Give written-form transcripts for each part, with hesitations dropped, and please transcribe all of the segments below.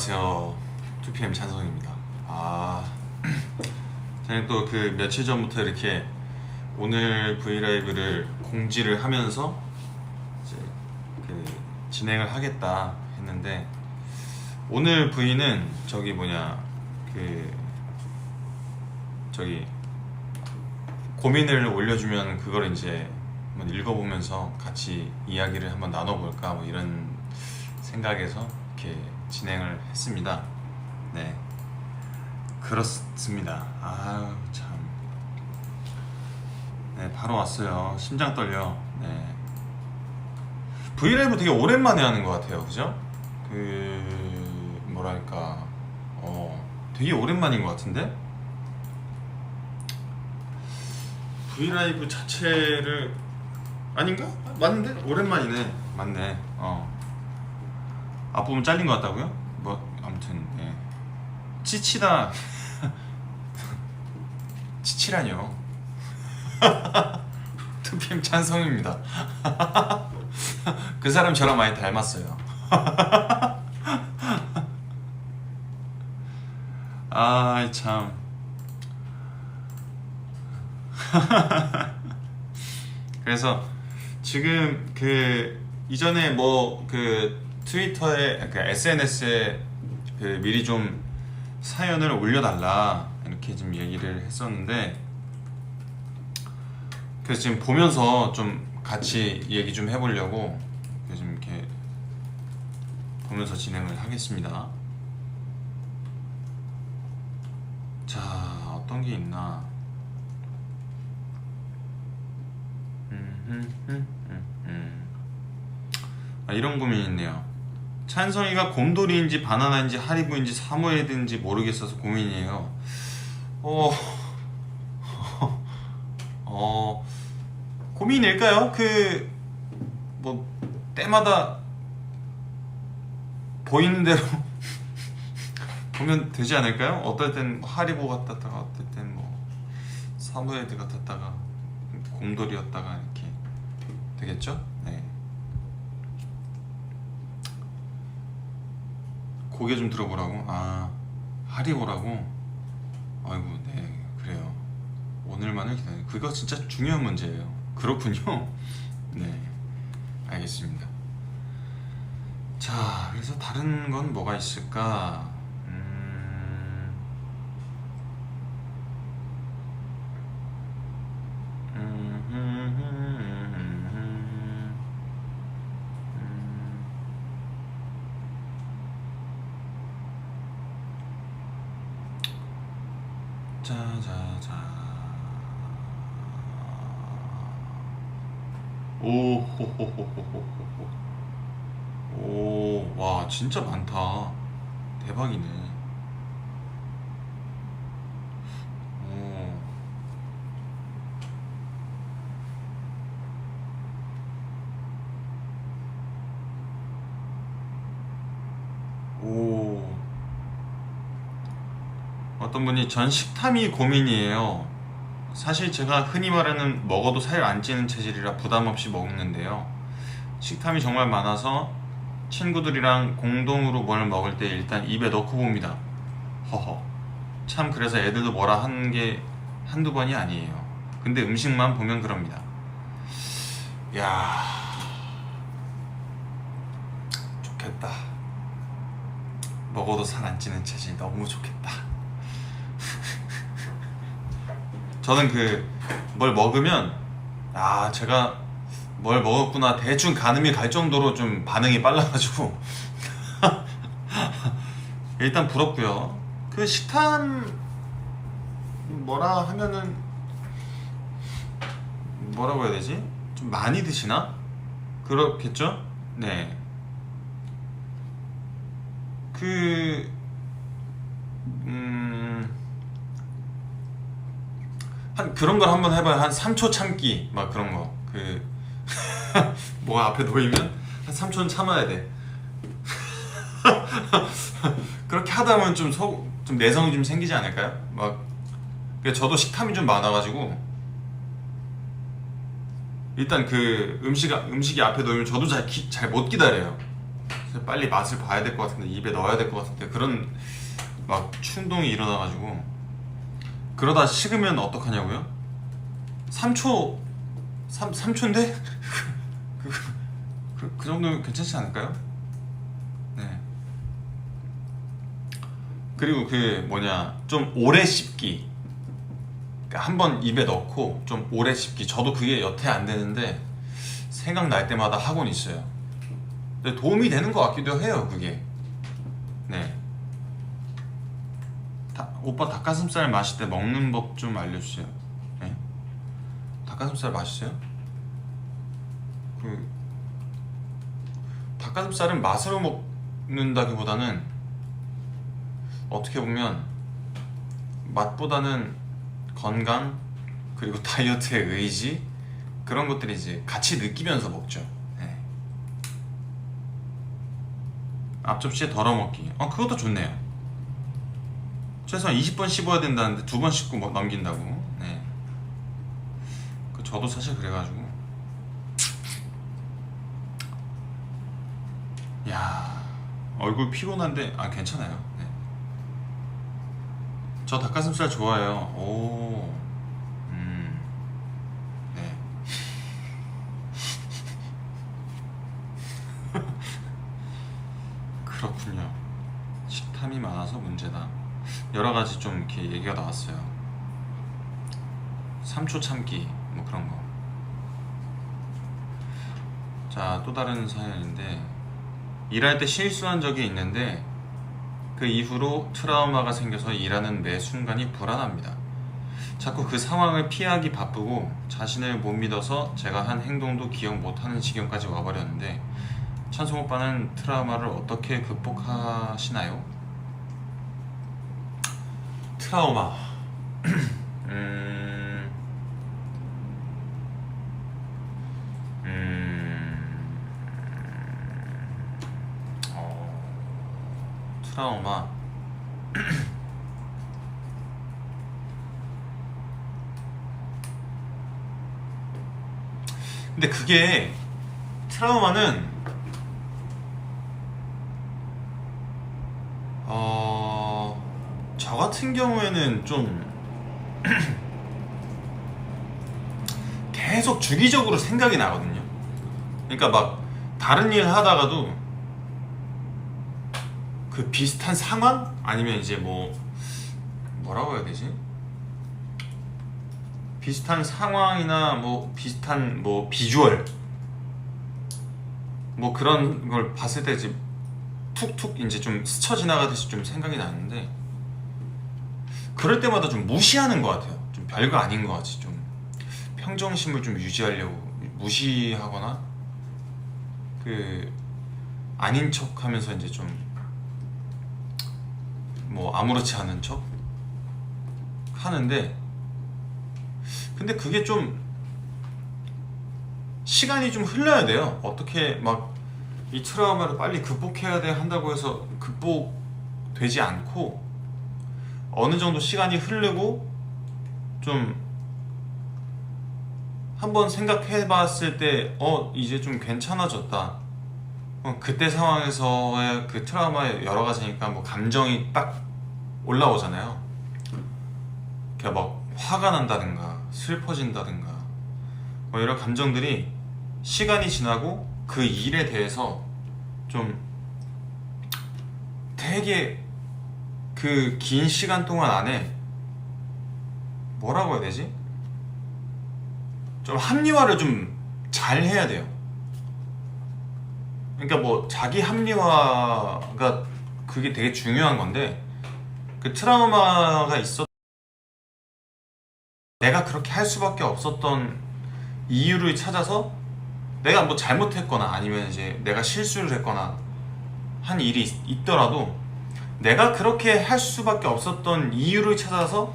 안녕하세요. 2PM 찬성입니다. 저는 또 그 며칠 전부터 이렇게 오늘 브이라이브를 공지를 하면서 이제 그 진행을 하겠다 했는데, 오늘 브이는 고민을 올려주면 그걸 이제 한번 읽어보면서 같이 이야기를 한번 나눠볼까 뭐 이런 생각에서 이렇게 진행을 했습니다. 네, 그렇습니다. 참. 네, 바로 왔어요. 심장 떨려. 네, 브이라이브 되게 오랜만에 하는 것 같아요. 그죠? 뭐랄까, 되게 오랜만인 것 같은데? 브이라이브 자체를, 아닌가? 맞는데? 오랜만이네. 맞네. 앞부분 잘린 것 같다고요? 뭐 아무튼 예. 치치다. 치치라뇨. 2PM 찬성입니다. 그 사람 저랑 많이 닮았어요. 참. 그래서 지금 이전에 트위터에, SNS에 미리 좀 사연을 올려달라 이렇게 좀 얘기를 했었는데, 그래서 지금 보면서 좀 같이 얘기 좀 해보려고 좀 이렇게 보면서 진행을 하겠습니다. 자, 어떤 게 있나? 이런 고민이 있네요. 찬성이가 곰돌이인지 바나나인지 하리보인지 사모예드인지 모르겠어서 고민이에요. 고민일까요? 때마다 보이는 대로 보면 되지 않을까요? 어떨 땐 하리보 같았다가, 어떨 땐 사모예드 같았다가, 곰돌이였다가 이렇게 되겠죠? 네. 고개 좀 들어보라고? 하리보라고? 아이고, 네, 그래요. 오늘만을 기다려. 그거 진짜 중요한 문제예요. 그렇군요. 네, 알겠습니다. 자, 그래서 다른 건 뭐가 있을까? 자자자. 오호호호호호호. 오, 와, 진짜 많다. 대박이네. 오. 어떤 분이 전 식탐이 고민이에요. 사실 제가 흔히 말하는 먹어도 살 안 찌는 체질이라 부담 없이 먹는데요. 식탐이 정말 많아서 친구들이랑 공동으로 뭘 먹을 때 일단 입에 넣고 봅니다. 허허. 참, 그래서 애들도 뭐라 한 게 한두 번이 아니에요. 근데 음식만 보면 그럽니다. 야, 좋겠다. 먹어도 살 안 찌는 체질 너무 좋겠다. 저는 뭘 먹으면, 제가 뭘 먹었구나 대충 가늠이 갈 정도로 좀 반응이 빨라가지고 일단 부럽고요. 식탐 뭐라 하면은 뭐라고 해야 되지? 좀 많이 드시나? 그렇겠죠? 네. 그런 걸 한번 해봐요. 한 3초 참기 막 그런 거. 뭐가 앞에 놓이면 한 3초는 참아야 돼. 그렇게 하다 보면 좀 내성이 좀 생기지 않을까요? 저도 식탐이 좀 많아가지고 일단 음식이 앞에 놓이면 저도 잘 못 기다려요. 빨리 맛을 봐야 될 것 같은데, 입에 넣어야 될 것 같은데, 그런 막 충동이 일어나가지고. 그러다 식으면 어떡하냐고요? 3초 3초인데? 그 정도면 괜찮지 않을까요? 네. 그리고 그 뭐냐, 좀 오래 씹기. 그러니까 한번 입에 넣고 좀 오래 씹기. 저도 그게 여태 안 되는데 생각날 때마다 하곤 있어요. 근데 도움이 되는 것 같기도 해요, 그게. 네. 오빠 닭가슴살 마실 때 먹는 법 좀 알려주세요. 네? 닭가슴살 맛있어요? 그 닭가슴살은 맛으로 먹는다기보다는 어떻게 보면 맛보다는 건강, 그리고 다이어트의 의지, 그런 것들이 이제 같이 느끼면서 먹죠. 네. 앞접시에 덜어먹기. 그것도 좋네요. 최소한 20번 씹어야 된다는데 2번 씹고 넘긴다고. 네. 저도 사실 그래가지고. 야, 얼굴 피곤한데 괜찮아요. 네. 저 닭가슴살 좋아해요. 오, 네. 그렇군요. 식탐이 많아서 문제다. 여러 가지 좀 이렇게 얘기가 나왔어요. 3초 참기, 뭐 그런 거. 자, 또 다른 사연인데, 일할 때 실수한 적이 있는데 그 이후로 트라우마가 생겨서 일하는 매 순간이 불안합니다. 자꾸 그 상황을 피하기 바쁘고 자신을 못 믿어서 제가 한 행동도 기억 못하는 지경까지 와버렸는데, 찬송 오빠는 트라우마를 어떻게 극복하시나요? 트라우마. 트라우마. 근데 그게, 트라우마는 저 같은 경우에는 좀 계속 주기적으로 생각이 나거든요. 그러니까 막 다른 일 하다가도 그 비슷한 상황? 아니면 이제 뭐라고 해야 되지? 비슷한 상황이나 비슷한 비주얼, 그런 걸 봤을 때 이제 툭툭 이제 좀 스쳐 지나가듯이 좀 생각이 나는데, 그럴 때마다 좀 무시하는 것 같아요. 좀 별거 아닌 것 같이 좀 평정심을 좀 유지하려고 무시하거나 아닌 척 하면서 이제 좀 아무렇지 않은 척 하는데, 근데 그게 좀 시간이 좀 흘러야 돼요. 어떻게 이 트라우마를 빨리 극복해야 돼 한다고 해서 극복되지 않고, 어느 정도 시간이 흐르고 좀 한번 생각해 봤을 때 이제 좀 괜찮아졌다. 그때 상황에서의 그 트라우마의 여러 가지니까 감정이 딱 올라오잖아요. 화가 난다든가 슬퍼진다든가 이런 감정들이 시간이 지나고 그 일에 대해서 좀 되게 그 긴 시간 동안 안에 뭐라고 해야 되지? 좀 합리화를 좀 잘 해야 돼요. 그러니까 자기 합리화가 그게 되게 중요한 건데, 그 트라우마가 있었 내가 그렇게 할 수밖에 없었던 이유를 찾아서, 내가 잘못했거나 아니면 이제 내가 실수를 했거나 한 일이 있더라도 내가 그렇게 할 수밖에 없었던 이유를 찾아서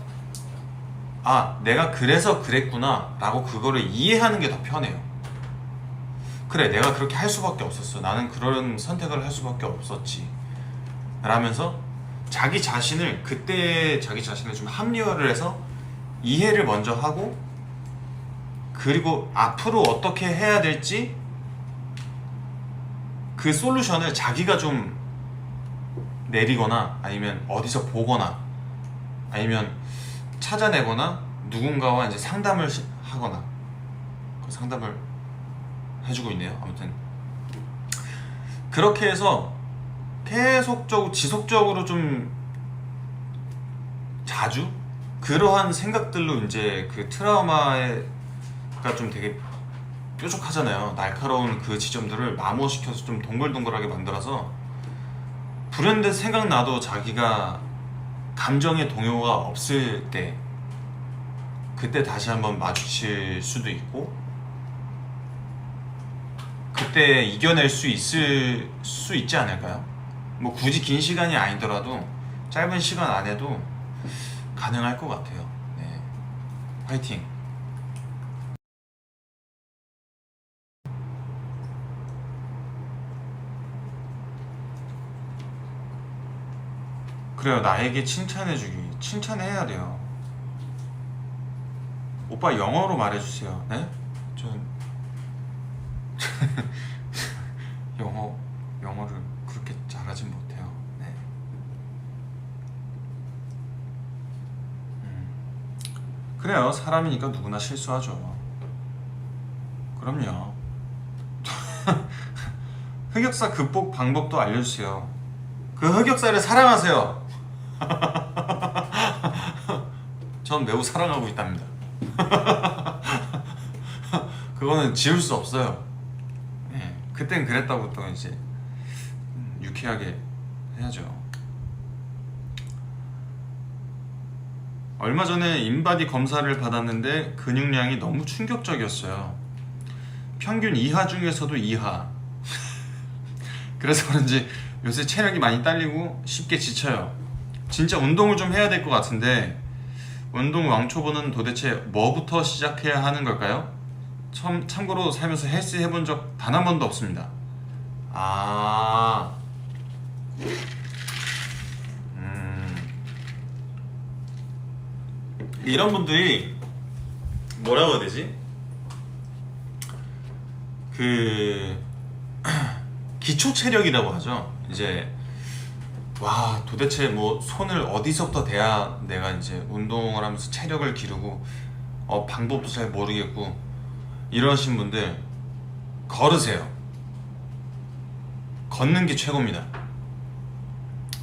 내가 그래서 그랬구나 라고 그거를 이해하는 게 더 편해요. 그래, 내가 그렇게 할 수밖에 없었어. 나는 그런 선택을 할 수밖에 없었지 라면서 그때 자기 자신을 좀 합리화를 해서 이해를 먼저 하고, 그리고 앞으로 어떻게 해야 될지 그 솔루션을 자기가 좀 내리거나 아니면 어디서 보거나 아니면 찾아내거나 누군가와 이제 상담을 하거나 그 상담을 해주고 있네요. 아무튼 그렇게 해서 계속적으로 지속적으로 좀 자주 그러한 생각들로 이제 그 트라우마가 좀 되게 뾰족하잖아요. 날카로운 그 지점들을 마모시켜서 좀 동글동글하게 만들어서 불현듯 생각나도 자기가 감정의 동요가 없을 때 그때 다시 한번 마주칠 수도 있고 그때 이겨낼 수 있지 않을까요? 뭐 굳이 긴 시간이 아니더라도 짧은 시간 안에도 가능할 것 같아요. 네. 화이팅! 그래요. 나에게 칭찬해주기. 칭찬해야 돼요. 오빠 영어로 말해주세요. 네? 전 영어를 그렇게 잘하진 못해요. 네. 그래요. 사람이니까 누구나 실수하죠. 그럼요. 흑역사 극복 방법도 알려주세요. 그 흑역사를 사랑하세요. 전 매우 사랑하고 있답니다. 그거는 지울 수 없어요. 네, 그땐 그랬다고 또 이제 유쾌하게 해야죠. 얼마 전에 인바디 검사를 받았는데 근육량이 너무 충격적이었어요. 평균 이하 중에서도 이하. 그래서 그런지 요새 체력이 많이 딸리고 쉽게 지쳐요. 진짜 운동을 좀 해야 될 것 같은데 운동 왕초보는 도대체 뭐부터 시작해야 하는 걸까요? 참고로 살면서 헬스 해본 적 단 한 번도 없습니다. 아, 이런 분들이 뭐라고 해야 되지? 그 기초 체력이라고 하죠. 이제 와 도대체 뭐 손을 어디서부터 대야 내가 이제 운동을 하면서 체력을 기르고 방법도 잘 모르겠고 이러신 분들 걸으세요. 걷는 게 최고입니다.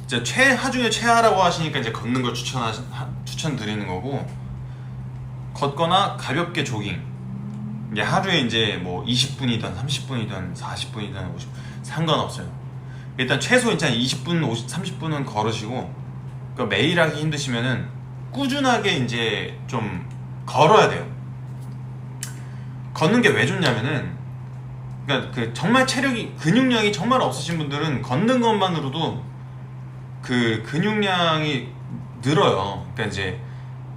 이제 최하 중에 최하라고 하시니까 이제 걷는 걸 추천드리는 거고 걷거나 가볍게 조깅. 이게 하루에 이제 뭐 20분이든 30분이든 40분이든 50분 상관없어요. 일단 최소 일단 20분, 30분은 걸으시고 그러니까 매일 하기 힘드시면은 꾸준하게 이제 좀 걸어야 돼요. 걷는 게 왜 좋냐면은 그러니까 그 정말 체력이 근육량이 정말 없으신 분들은 걷는 것만으로도 그 근육량이 늘어요. 그러니까 이제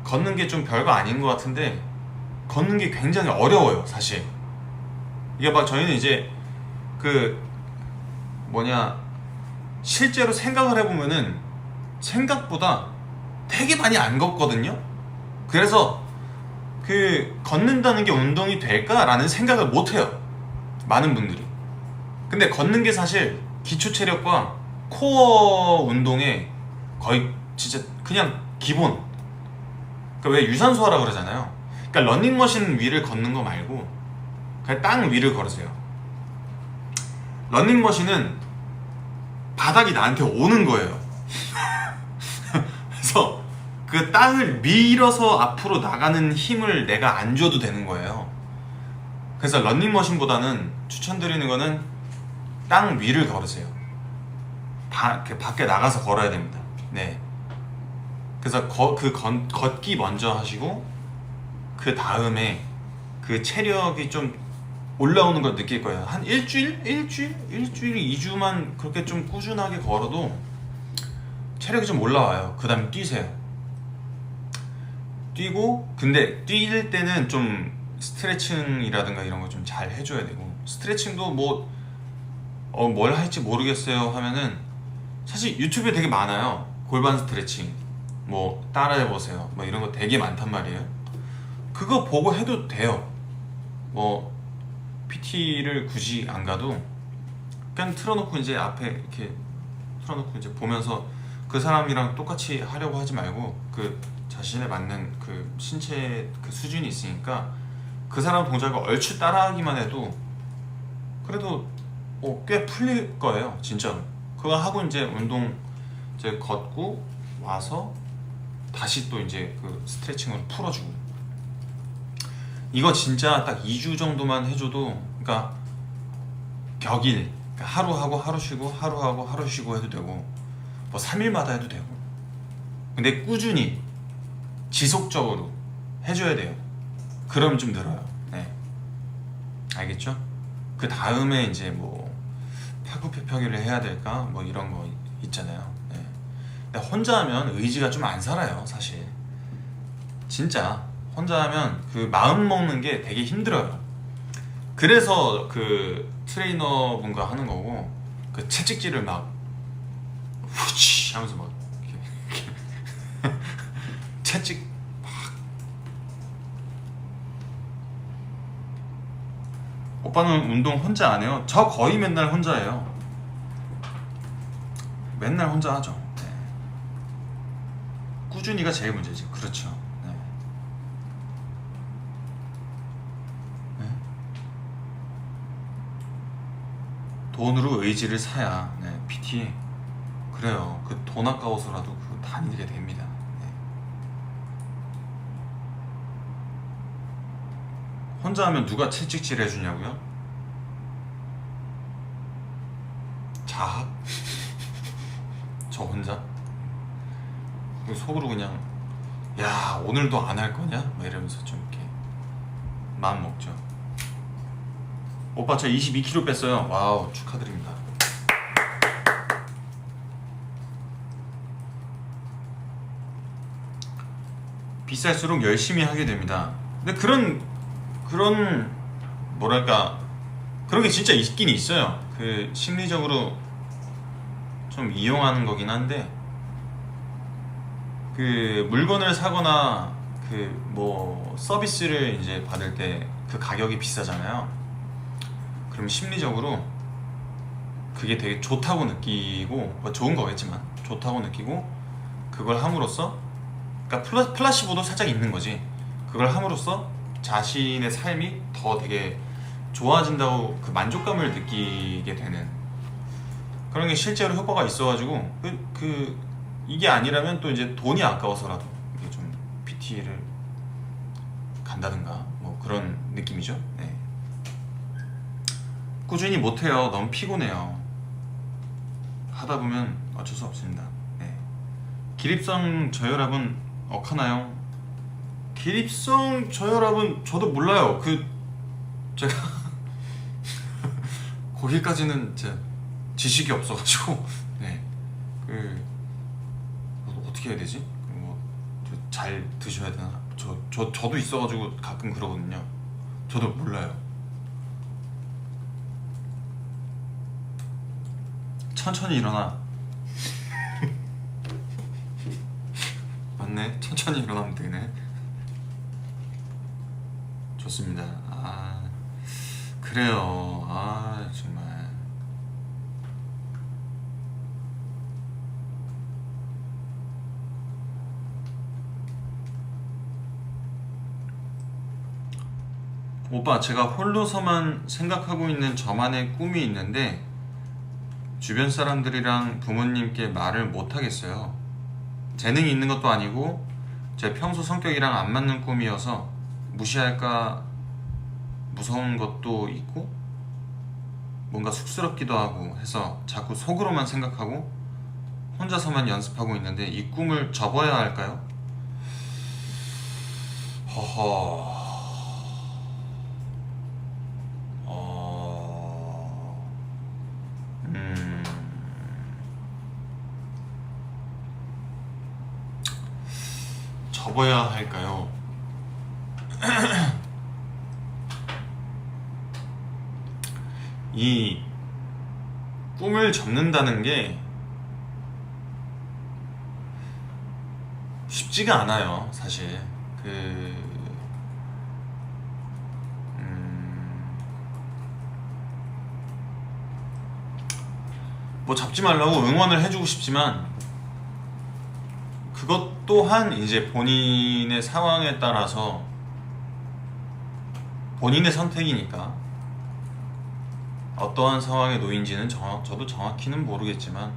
걷는 게 좀 별거 아닌 것 같은데 걷는 게 굉장히 어려워요, 사실. 이게 막 저희는 이제 그 실제로 생각을 해보면은 생각보다 되게 많이 안 걷거든요. 그래서 그 걷는다는 게 운동이 될까라는 생각을 못 해요, 많은 분들이. 근데 걷는 게 사실 기초 체력과 코어 운동에 거의 진짜 그냥 기본. 그러니까 왜 유산소 하라 그러잖아요. 그러니까 러닝머신 위를 걷는 거 말고 그냥 땅 위를 걸으세요. 러닝머신은 바닥이 나한테 오는 거예요. 그래서 그 땅을 밀어서 앞으로 나가는 힘을 내가 안 줘도 되는 거예요. 그래서 러닝머신보다는 추천드리는 거는 땅 위를 걸으세요. 밖에 나가서 걸어야 됩니다. 네. 그래서 걷기 먼저 하시고 그 다음에 그 체력이 좀 올라오는 걸 느낄 거예요. 한 일주일, 2주만 그렇게 좀 꾸준하게 걸어도 체력이 좀 올라와요. 그 다음에 뛰세요. 뛰고 근데 뛸 때는 좀 스트레칭이라든가 이런 거 좀 잘 해줘야 되고 스트레칭도 뭘 할지 모르겠어요 하면은 사실 유튜브에 되게 많아요. 골반 스트레칭 뭐 따라해보세요 뭐 이런 거 되게 많단 말이에요. 그거 보고 해도 돼요. 뭐 PT를 굳이 안 가도 그냥 틀어놓고 이제 앞에 이렇게 틀어놓고 이제 보면서 그 사람이랑 똑같이 하려고 하지 말고 그 자신에 맞는 그 신체 그 수준이 있으니까 그 사람 동작을 얼추 따라하기만 해도 그래도 꽤 풀릴 거예요 진짜로. 그거 하고 이제 운동 이제 걷고 와서 다시 또 이제 그 스트레칭으로 풀어주고. 이거 진짜 딱 2주 정도만 해줘도, 그러니까 격일, 그러니까 하루 하고 하루 쉬고 하루 하고 하루 쉬고 해도 되고 뭐 3일마다 해도 되고. 근데 꾸준히 지속적으로 해줘야 돼요. 그럼 좀 늘어요. 네, 알겠죠? 그 다음에 이제 뭐 팔굽혀펴기를 해야 될까 뭐 이런 거 있잖아요. 네. 근데 혼자 하면 의지가 좀 안 살아요 사실. 진짜 혼자 하면 그 마음 먹는 게 되게 힘들어요. 그래서 그 트레이너 분과 하는 거고, 그 채찍질을 막 후치 하면서 막 이렇게 채찍 막. 오빠는 운동 혼자 안 해요? 저 거의 맨날 혼자예요. 맨날 혼자 하죠. 네. 꾸준히가 제일 문제지. 그렇죠. 네. 네. 돈으로 의지를 사야. 네. PT 그래요. 그 돈 아까워서라도 그 다니게 됩니다. 네. 혼자 하면 누가 채찍질 해주냐고요? 자학? 저 혼자? 속으로 그냥 야 오늘도 안 할 거냐? 막 이러면서 좀 이렇게 마음 먹죠. 오빠 저 22kg 뺐어요. 와우 축하드립니다. 비쌀수록 열심히 하게 됩니다. 근데 그런 뭐랄까 그런 게 진짜 있긴 있어요. 그 심리적으로 좀 이용하는 거긴 한데, 그 물건을 사거나 그 뭐 서비스를 이제 받을 때 그 가격이 비싸잖아요. 그럼 심리적으로 그게 되게 좋다고 느끼고, 뭐 좋은 거겠지만 좋다고 느끼고, 그걸 함으로써 그러니까 플라시보도 살짝 있는 거지. 그걸 함으로써 자신의 삶이 더 되게 좋아진다고 그 만족감을 느끼게 되는 그런 게 실제로 효과가 있어가지고, 이게 아니라면 또 이제 돈이 아까워서라도 이게 좀 PT를 간다든가 뭐 그런 느낌이죠. 네. 꾸준히 못해요. 너무 피곤해요. 하다 보면 어쩔 수 없습니다. 네. 기립성 저혈압은 억하나요? 기립성 저혈압은 저도 몰라요. 제가 거기까지는 제 지식이 없어가지고 네. 어떻게 해야 되지? 잘 드셔야 되나? 저도 있어가지고 가끔 그러거든요. 저도 몰라요. 천천히 일어나. 맞네. 천천히 일어나면 되네. 좋습니다. 아 그래요. 아 정말. 오빠 제가 홀로서만 생각하고 있는 저만의 꿈이 있는데 주변 사람들이랑 부모님께 말을 못 하겠어요. 재능이 있는 것도 아니고 제 평소 성격이랑 안 맞는 꿈이어서 무시할까 무서운 것도 있고 뭔가 쑥스럽기도 하고 해서 자꾸 속으로만 생각하고 혼자서만 연습하고 있는데 이 꿈을 접어야 할까요? 허허. 접어야 할까요? 이 꿈을 접는다는 게 쉽지가 않아요, 사실. 뭐 잡지 말라고 응원을 해주고 싶지만 그것 또한 이제 본인의 상황에 따라서 본인의 선택이니까 어떠한 상황에 놓인지는 저도 정확히는 모르겠지만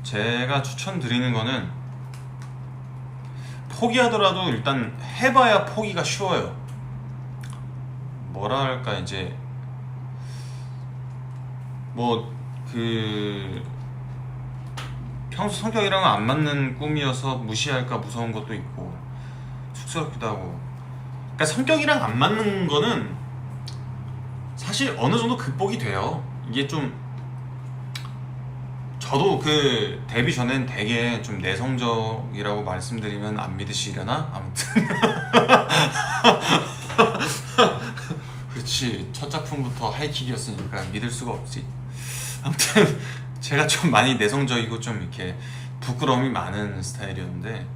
제가 추천드리는 거는 포기하더라도 일단 해봐야 포기가 쉬워요. 뭐라 할까 이제 뭐 평소 성격이랑은 안 맞는 꿈이어서 무시할까 무서운 것도 있고 쑥스럽기도 하고. 그러니까 성격이랑 안 맞는 거는 사실 어느 정도 극복이 돼요. 이게 좀 저도 그 데뷔 전엔 되게 좀 내성적이라고 말씀드리면 안 믿으시려나? 아무튼 그렇지, 첫 작품부터 하이킥이었으니까 믿을 수가 없지. 아무튼 제가 좀 많이 내성적이고 좀 이렇게 부끄러움이 많은 스타일이었는데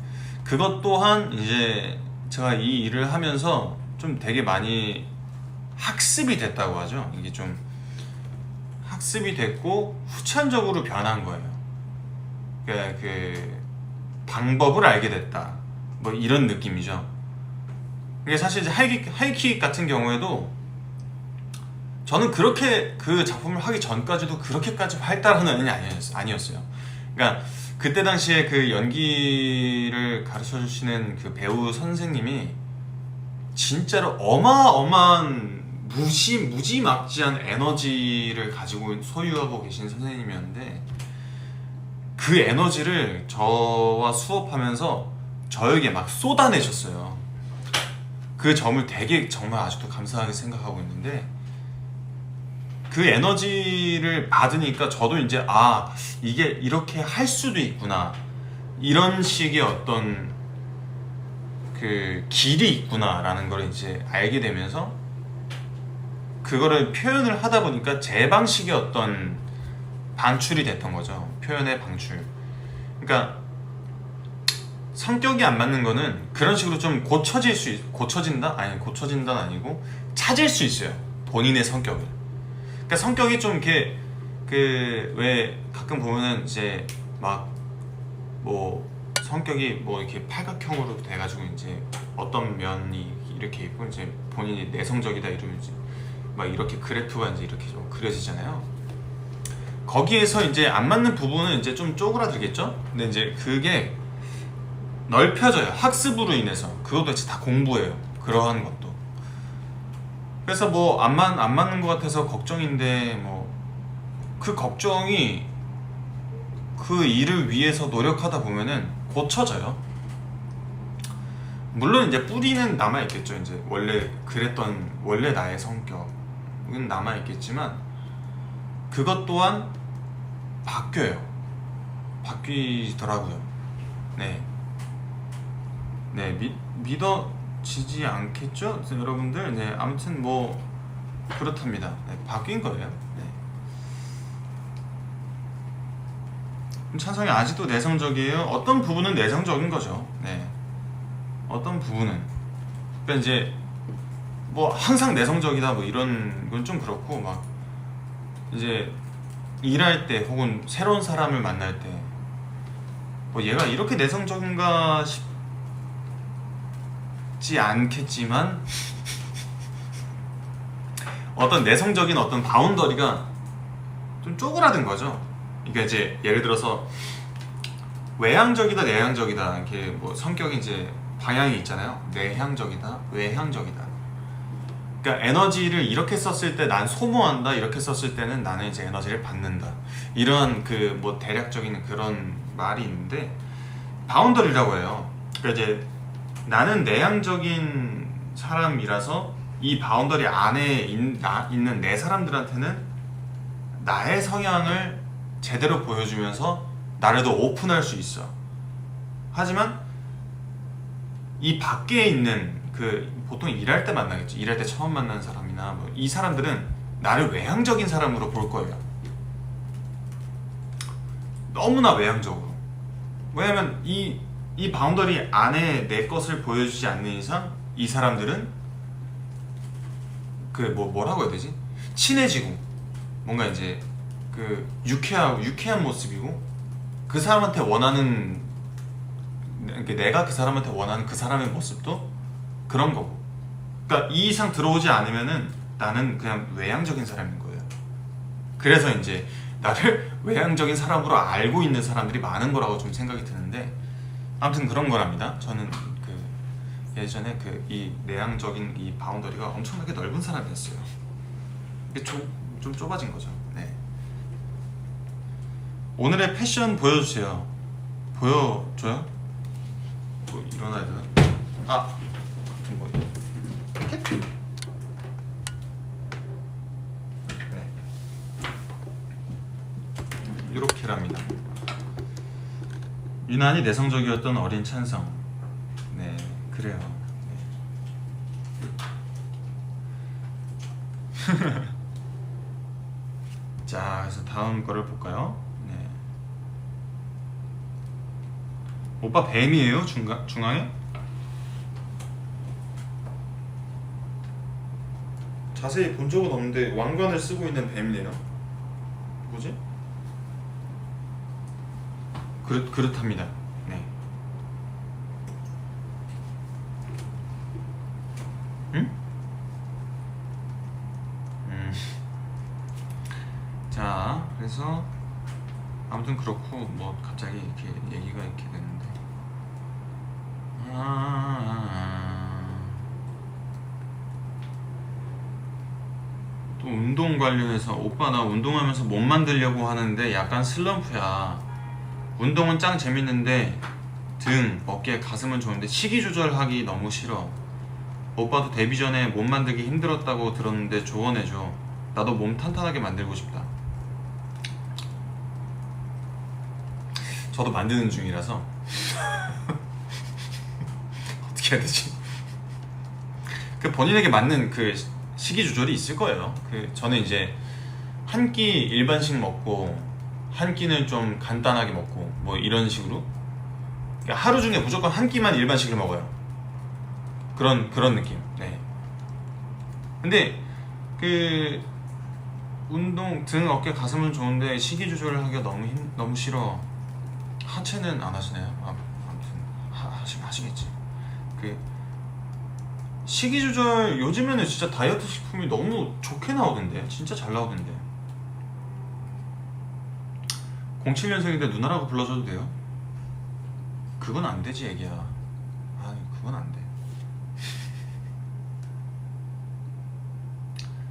그것 또한 이제 제가 이 일을 하면서 좀 되게 많이 학습이 됐다고 하죠. 이게 좀 학습이 됐고 후천적으로 변한 거예요. 그러니까 그 방법을 알게 됐다, 뭐 이런 느낌이죠. 이게 사실 이제 하이킥 같은 경우에도 저는 그렇게 그 작품을 하기 전까지도 그렇게까지 활달한 애는 아니었어요. 그러니까 그때 당시에 그 연기를 가르쳐 주시는 그 배우 선생님이 진짜로 어마어마한 무지막지한 에너지를 가지고 소유하고 계신 선생님이었는데 그 에너지를 저와 수업하면서 저에게 막 쏟아내셨어요. 그 점을 되게 정말 아직도 감사하게 생각하고 있는데 그 에너지를 받으니까 저도 이제 이게 이렇게 할 수도 있구나, 이런 식의 어떤 그 길이 있구나 라는 걸 이제 알게 되면서 그거를 표현을 하다 보니까 제 방식의 어떤 방출이 됐던 거죠. 표현의 방출. 그러니까 성격이 안 맞는 거는 그런 식으로 좀 고쳐진다는 아니고 찾을 수 있어요, 본인의 성격을. 그러니까 성격이 좀 이렇게 왜 가끔 보면은 이제 막 뭐 성격이 뭐 이렇게 팔각형으로 돼가지고 이제 어떤 면이 이렇게 있고 이제 본인이 내성적이다 이러면 이제 막 이렇게 그래프가 이제 이렇게 좀 그려지잖아요. 거기에서 이제 안 맞는 부분은 이제 좀 쪼그라들겠죠? 근데 이제 그게 넓혀져요. 학습으로 인해서. 그것도 이제 다 공부예요. 그러한 것도. 그래서 뭐 안 맞는 것 같아서 걱정인데 뭐 그 걱정이 그 일을 위해서 노력하다 보면은 고쳐져요. 물론 이제 뿌리는 남아있겠죠. 이제 원래 나의 성격은 남아있겠지만 그것 또한 바뀌더라고요. 네, 믿어지지 않겠죠, 여러분들. 네, 아무튼 뭐 그렇답니다. 네, 바뀐 거예요. 네. 찬성이 아직도 내성적이에요. 어떤 부분은 내성적인 거죠. 네, 어떤 부분은. 그러니까 이제 뭐 항상 내성적이다 뭐 이런 건 좀 그렇고, 막 이제 일할 때 혹은 새로운 사람을 만날 때 뭐 얘가 이렇게 내성적인가 싶지 않겠지만 어떤 내성적인 어떤 바운더리가 좀 쪼그라든 거죠. 그러니까 이제 예를 들어서 외향적이다 내향적이다 이렇게 뭐 성격이 이제 방향이 있잖아요. 내향적이다 외향적이다. 그러니까 에너지를 이렇게 썼을 때 난 소모한다, 이렇게 썼을 때는 나는 이제 에너지를 받는다, 이런 그 뭐 대략적인 그런 말이 있는데 바운더리라고 해요. 그러니까 이제 나는 내향적인 사람이라서 이 바운더리 안에 있는 내 사람들한테는 나의 성향을 제대로 보여주면서 나를 더 오픈할 수 있어. 하지만 이 밖에 있는 보통 일할 때 만나겠지. 일할 때 처음 만나는 사람이나 뭐 이 사람들은 나를 외향적인 사람으로 볼 거예요. 너무나 외향적으로. 왜냐면 이 바운더리 안에 내 것을 보여주지 않는 이상 이 사람들은 뭐라고 해야 되지? 친해지고 뭔가 이제 그 유쾌한 모습이고, 그 사람한테 원하는, 그러니까 내가 그 사람한테 원하는 그 사람의 모습도 그런 거고. 그러니까 이 이상 들어오지 않으면은 나는 그냥 외향적인 사람인 거예요. 그래서 이제 나를 외향적인 사람으로 알고 있는 사람들이 많은 거라고 좀 생각이 드는데, 아무튼 그런 거랍니다. 저는 그 예전에 그 이 내향적인 이 바운더리가 엄청나게 넓은 사람이었어요. 이게 좀 좁아진 거죠. 네. 오늘의 패션 보여주세요. 보여줘요? 뭐 일어나야 되나? 아, 아무튼 뭐 이렇게? 네. 이렇게랍니다. 유난히 내성적이었던 어린 찬성. 네, 그래요. 네. 자, 그래서 다음 거를 볼까요? 네. 오빠 뱀이에요? 중앙에? 자세히 본 적은 없는데 왕관을 쓰고 있는 뱀이네요. 뭐지? 그렇답니다. 네. 응? 자, 그래서 아무튼 그렇고 뭐 갑자기 이렇게 얘기가 이렇게 되는데, 또 운동 관련해서 오빠 나 운동하면서 몸 만들려고 하는데 약간 슬럼프야. 운동은 짱 재밌는데 등, 어깨, 가슴은 좋은데 식이 조절하기 너무 싫어. 오빠도 데뷔 전에 몸 만들기 힘들었다고 들었는데 조언해줘. 나도 몸 탄탄하게 만들고 싶다. 저도 만드는 중이라서 어떻게 해야 되지? 그 본인에게 맞는 그 식이 조절이 있을 거예요. 그 저는 이제 한 끼 일반식 먹고 한 끼는 좀 간단하게 먹고 뭐 이런 식으로, 그러니까 하루 중에 무조건 한 끼만 일반식을 먹어요. 그런 느낌. 네. 근데 그 운동 등, 어깨, 가슴은 좋은데 식이 조절을 하기가 너무 싫어. 하체는 안 하시나요? 아무튼 하시겠지. 그 식이 조절 요즘에는 진짜 다이어트 식품이 너무 좋게 나오던데, 진짜 잘 나오던데. 07년생인데 누나라고 불러줘도 돼요? 그건 안 되지, 애기야. 아, 그건 안 돼.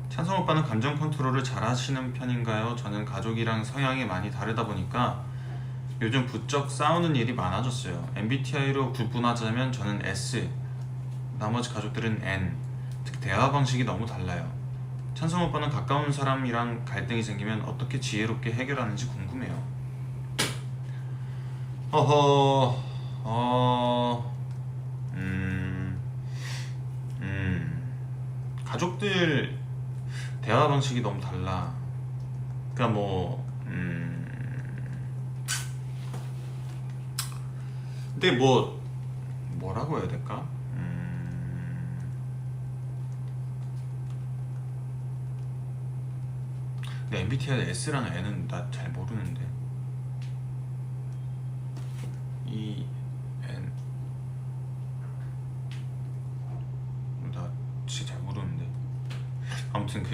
찬성 오빠는 감정 컨트롤을 잘 하시는 편인가요? 저는 가족이랑 성향이 많이 다르다 보니까 요즘 부쩍 싸우는 일이 많아졌어요. MBTI로 구분하자면 저는 S, 나머지 가족들은 N. 특히 대화 방식이 너무 달라요. 찬성 오빠는 가까운 사람이랑 갈등이 생기면 어떻게 지혜롭게 해결하는지 궁금해요. 가족들 대화 방식이 너무 달라. 그러니까 근데 뭐라고 해야 될까? 근데 MBTI S랑 N은 나 잘 모르는데. E, N 나 진짜 잘 모르는데. 아무튼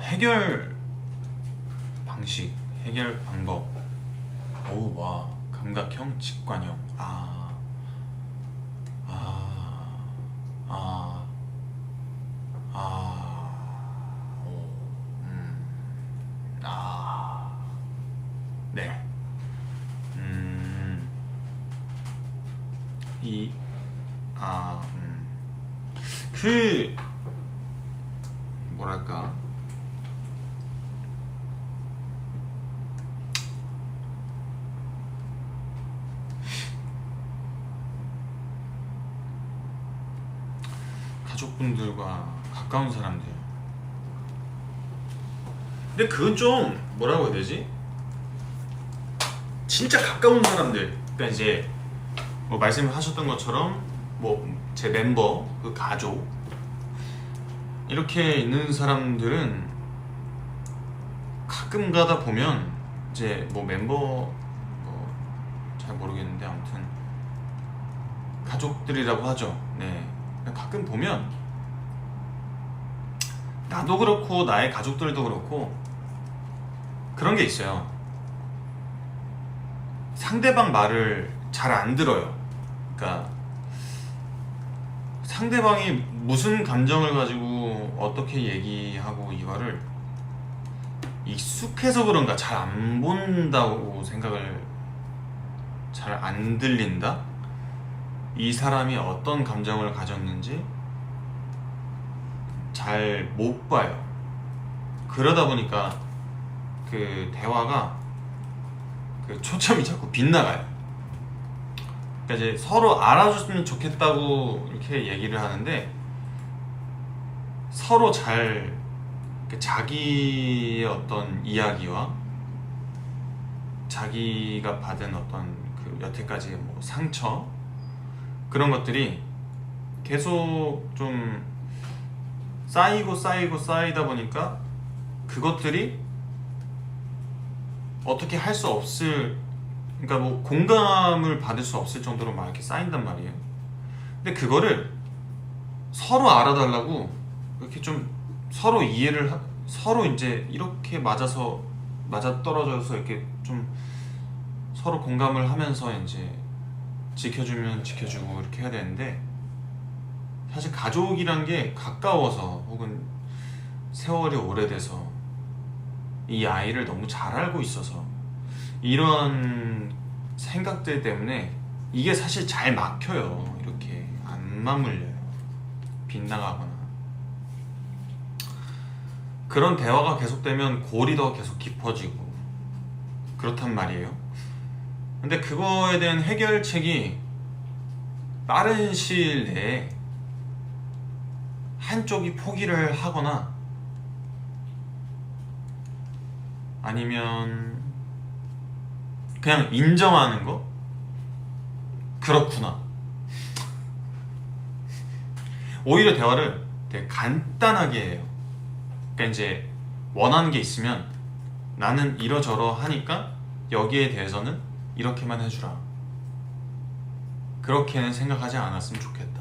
해결 방식, 해결 방법. 오우, 와, 감각형, 직관형. 네. 뭐랄까, 가족분들과 가까운 사람들. 근데 그건 좀 뭐라고 해야 되지? 진짜 가까운 사람들, 그러니까 이제 뭐 말씀하셨던 것처럼 뭐 제 멤버, 그 가족, 이렇게 있는 사람들은 가끔 가다 보면 이제 뭐 멤버 잘 모르겠는데 아무튼 가족들이라고 하죠. 네. 가끔 보면 나도 그렇고 나의 가족들도 그렇고 그런 게 있어요. 상대방 말을 잘 안 들어요. 그러니까 상대방이 무슨 감정을 가지고 어떻게 얘기하고 이거를 익숙해서 그런가 잘 안 본다고 생각을, 잘 안 들린다? 이 사람이 어떤 감정을 가졌는지 잘 못 봐요. 그러다 보니까 그 대화가 그 초점이 자꾸 빗나가요. 그러니까 이제 서로 알아줬으면 좋겠다고 이렇게 얘기를 하는데 서로 잘 자기의 어떤 이야기와 자기가 받은 어떤 그 여태까지의 뭐 상처 그런 것들이 계속 좀 쌓이다 보니까 그것들이 어떻게 할 수 없을, 그러니까 뭐 공감을 받을 수 없을 정도로 막 이렇게 쌓인단 말이에요. 근데 그거를 서로 알아달라고 이렇게 좀 서로 이해를 서로 이제 이렇게 맞아떨어져서 이렇게 좀 서로 공감을 하면서 이제 지켜주면 지켜주고 이렇게 해야 되는데, 사실 가족이란 게 가까워서 혹은 세월이 오래돼서 이 아이를 너무 잘 알고 있어서 이런 생각들 때문에 이게 사실 잘 막혀요. 이렇게 안 맞물려요. 빗나가거나. 그런 대화가 계속되면 골이 더 계속 깊어지고 그렇단 말이에요. 근데 그거에 대한 해결책이 빠른 시일 내에 한쪽이 포기를 하거나 아니면 그냥 인정하는 거? 그렇구나. 오히려 대화를 되게 간단하게 해요. 그러니까 이제 원하는 게 있으면 나는 이러저러 하니까 여기에 대해서는 이렇게만 해주라. 그렇게는 생각하지 않았으면 좋겠다.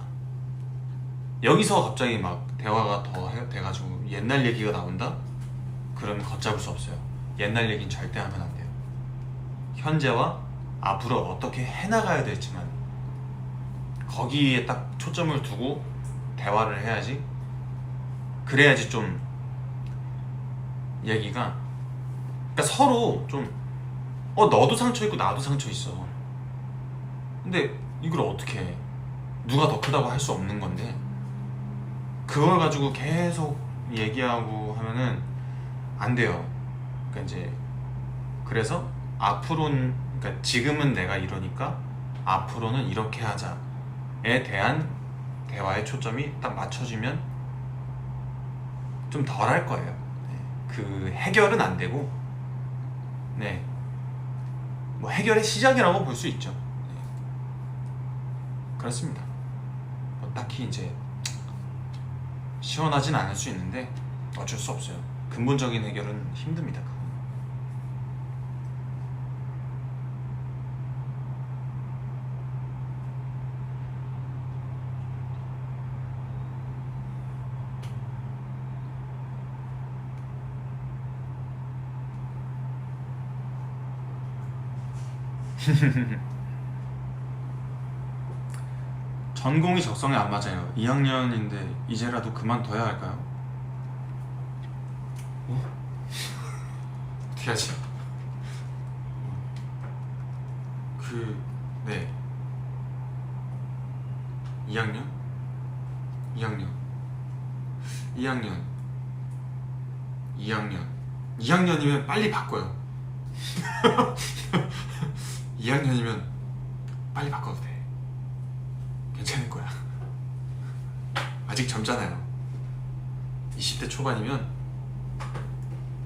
여기서 갑자기 막 대화가 더 돼가지고 옛날 얘기가 나온다? 그러면 걷잡을 수 없어요. 옛날 얘기는 절대 하면 안 돼요. 현재와 앞으로 어떻게 해나가야 될지만 거기에 딱 초점을 두고 대화를 해야지. 그래야지 좀 얘기가, 그러니까 서로 좀 너도 상처 있고 나도 상처 있어. 근데 이걸 어떻게 해? 누가 더 크다고 할 수 없는 건데 그걸 가지고 계속 얘기하고 하면은 안 돼요. 그러니까 이제 그래서 앞으로는, 그러니까 지금은 내가 이러니까 앞으로는 이렇게 하자에 대한 대화의 초점이 딱 맞춰지면 좀 덜 할 거예요. 네. 그 해결은 안 되고, 네, 뭐 해결의 시작이라고 볼 수 있죠. 네. 그렇습니다. 뭐 딱히 이제 시원하진 않을 수 있는데 어쩔 수 없어요. 근본적인 해결은 힘듭니다. 전공이 적성에 안 맞아요. 2학년인데 이제라도 그만둬야 할까요? 어떻게 하지? 네. 2학년? 2학년 2학년 2학년 2학년이면 빨리 바꿔요. 2학년이면 빨리 바꿔도 돼. 괜찮을 거야. 아직 젊잖아요. 20대 초반이면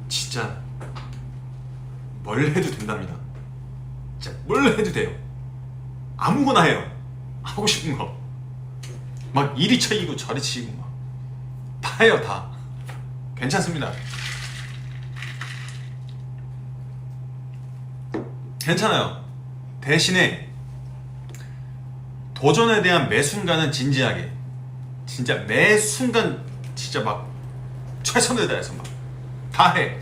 진짜 뭘 해도 된답니다. 진짜 뭘 해도 돼요. 아무거나 해요. 하고 싶은 거. 막 이리 쳐이고 저리 치고 막 다 해요. 다 괜찮습니다. 괜찮아요. 대신에 도전에 대한 매 순간은 진지하게, 진짜 매 순간 진짜 막 최선을 다해서 막 다 해.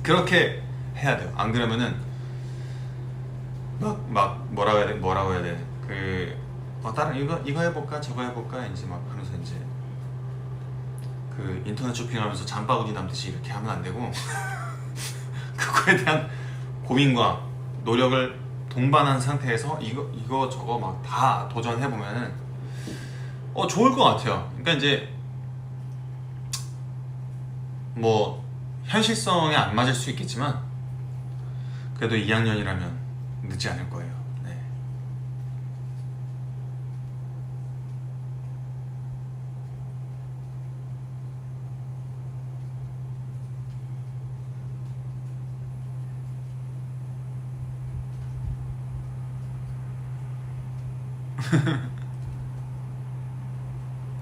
그렇게 해야 돼요. 안 그러면은 막 뭐라고 해야 돼. 다른 이거 해볼까 저거 해볼까 이제 막 그러면서 이제 그 인터넷 쇼핑하면서 잠바구니 남듯이 이렇게 하면 안 되고 그거에 대한 고민과 노력을 동반한 상태에서 이거 저거 막 다 도전해 보면은 좋을 것 같아요. 그러니까 이제 뭐 현실성에 안 맞을 수 있겠지만 그래도 2학년이라면 늦지 않을 거예요. 네.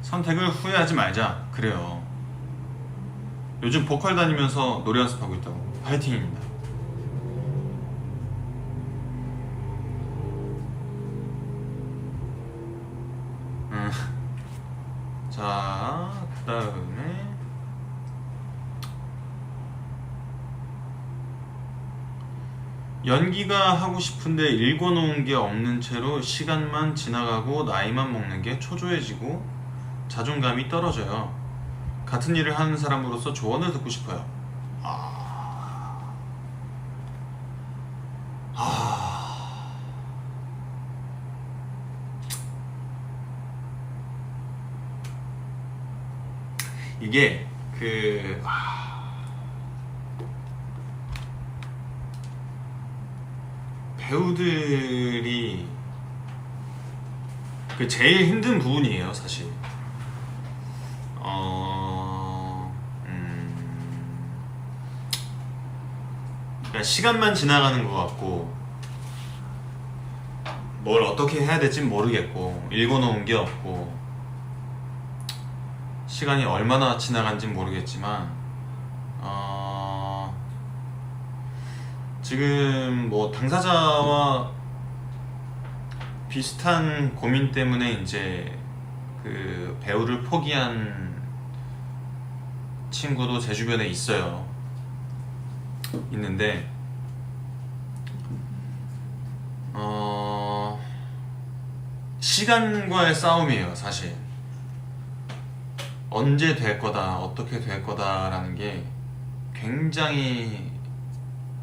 선택을 후회하지 말자. 그래요. 요즘 보컬 다니면서 노래 연습하고 있다고. 파이팅입니다. 자, 그 다음에 연기가 하고 싶은데 읽어놓은 게 없는 채로 시간만 지나가고 나이만 먹는 게 초조해지고 자존감이 떨어져요. 같은 일을 하는 사람으로서 조언을 듣고 싶어요. 이게 배우들이 제일 힘든 부분이에요, 사실. 그러니까 시간만 지나가는 것 같고 뭘 어떻게 해야 될지 모르겠고 읽어놓은 게 없고 시간이 얼마나 지나간지 모르겠지만 지금 뭐 당사자와 비슷한 고민 때문에 이제 그 배우를 포기한 친구도 제 주변에 있는데 시간과의 싸움이에요, 사실. 언제 될 거다, 어떻게 될 거다라는 게 굉장히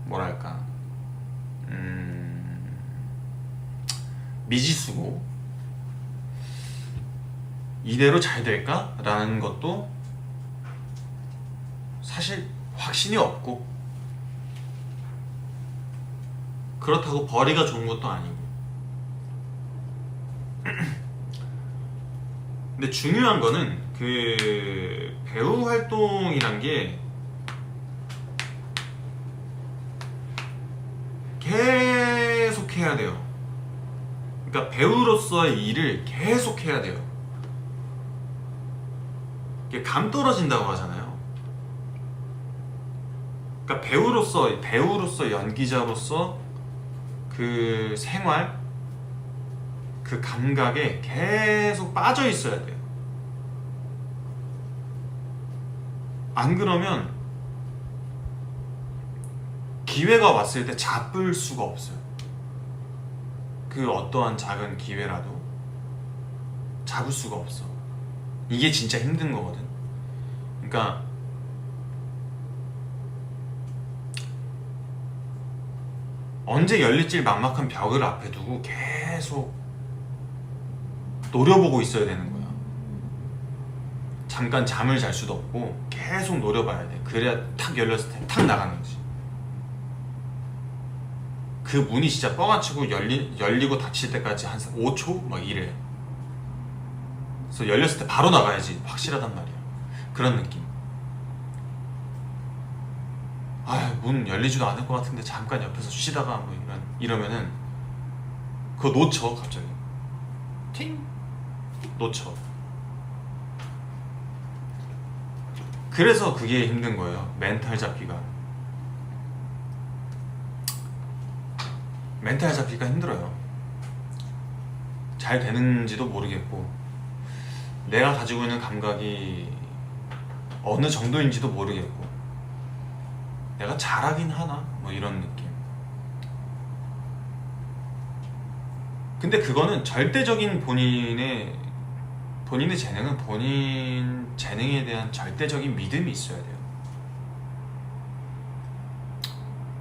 뭐랄까 미지수고 이대로 잘 될까? 라는 것도 사실 확신이 없고 그렇다고 벌이가 좋은 것도 아니고 근데 중요한 거는 그 배우 활동이란 게 계속 해야 돼요. 그러니까 배우로서의 일을 계속 해야 돼요. 이게 감 떨어진다고 하잖아요. 그러니까 배우로서 연기자로서 그 생활, 그 감각에 계속 빠져 있어야 돼요. 안 그러면 기회가 왔을 때 잡을 수가 없어요. 그 어떠한 작은 기회라도 잡을 수가 없어. 이게 진짜 힘든 거거든. 그러니까 언제 열릴지 막막한 벽을 앞에 두고 계속 노려보고 있어야 되는 거야. 잠깐 잠을 잘 수도 없고 계속 노려봐야 돼. 그래야 탁 열렸을 때 탁 나가는 거지. 그 문이 진짜 뻥아치고 열리고 닫힐 때까지 한 5초? 막 이래. 그래서 열렸을 때 바로 나가야지 확실하단 말이야. 그런 느낌. 문 열리지도 않을 것 같은데 잠깐 옆에서 쉬다가 뭐 이러면은 그거 놓쳐 갑자기. 팅! 놓쳐. 그래서 그게 힘든 거예요. 멘탈 잡기가. 멘탈 잡기가 힘들어요. 잘 되는지도 모르겠고 내가 가지고 있는 감각이 어느 정도인지도 모르겠고 내가 잘하긴 하나? 뭐 이런 느낌. 근데 그거는 절대적인 본인의 재능은 본인 재능에 대한 절대적인 믿음이 있어야 돼요.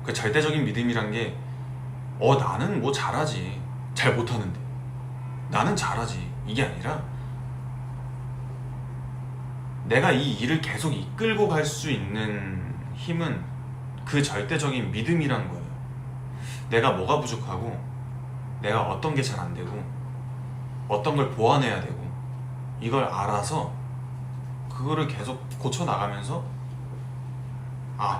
그 절대적인 믿음이란 게 나는 뭐 잘하지. 잘 못하는데 나는 잘하지. 이게 아니라 내가 이 일을 계속 이끌고 갈 수 있는 힘은 그 절대적인 믿음이란 거예요. 내가 뭐가 부족하고 내가 어떤 게 잘 안 되고 어떤 걸 보완해야 되고 이걸 알아서 그거를 계속 고쳐 나가면서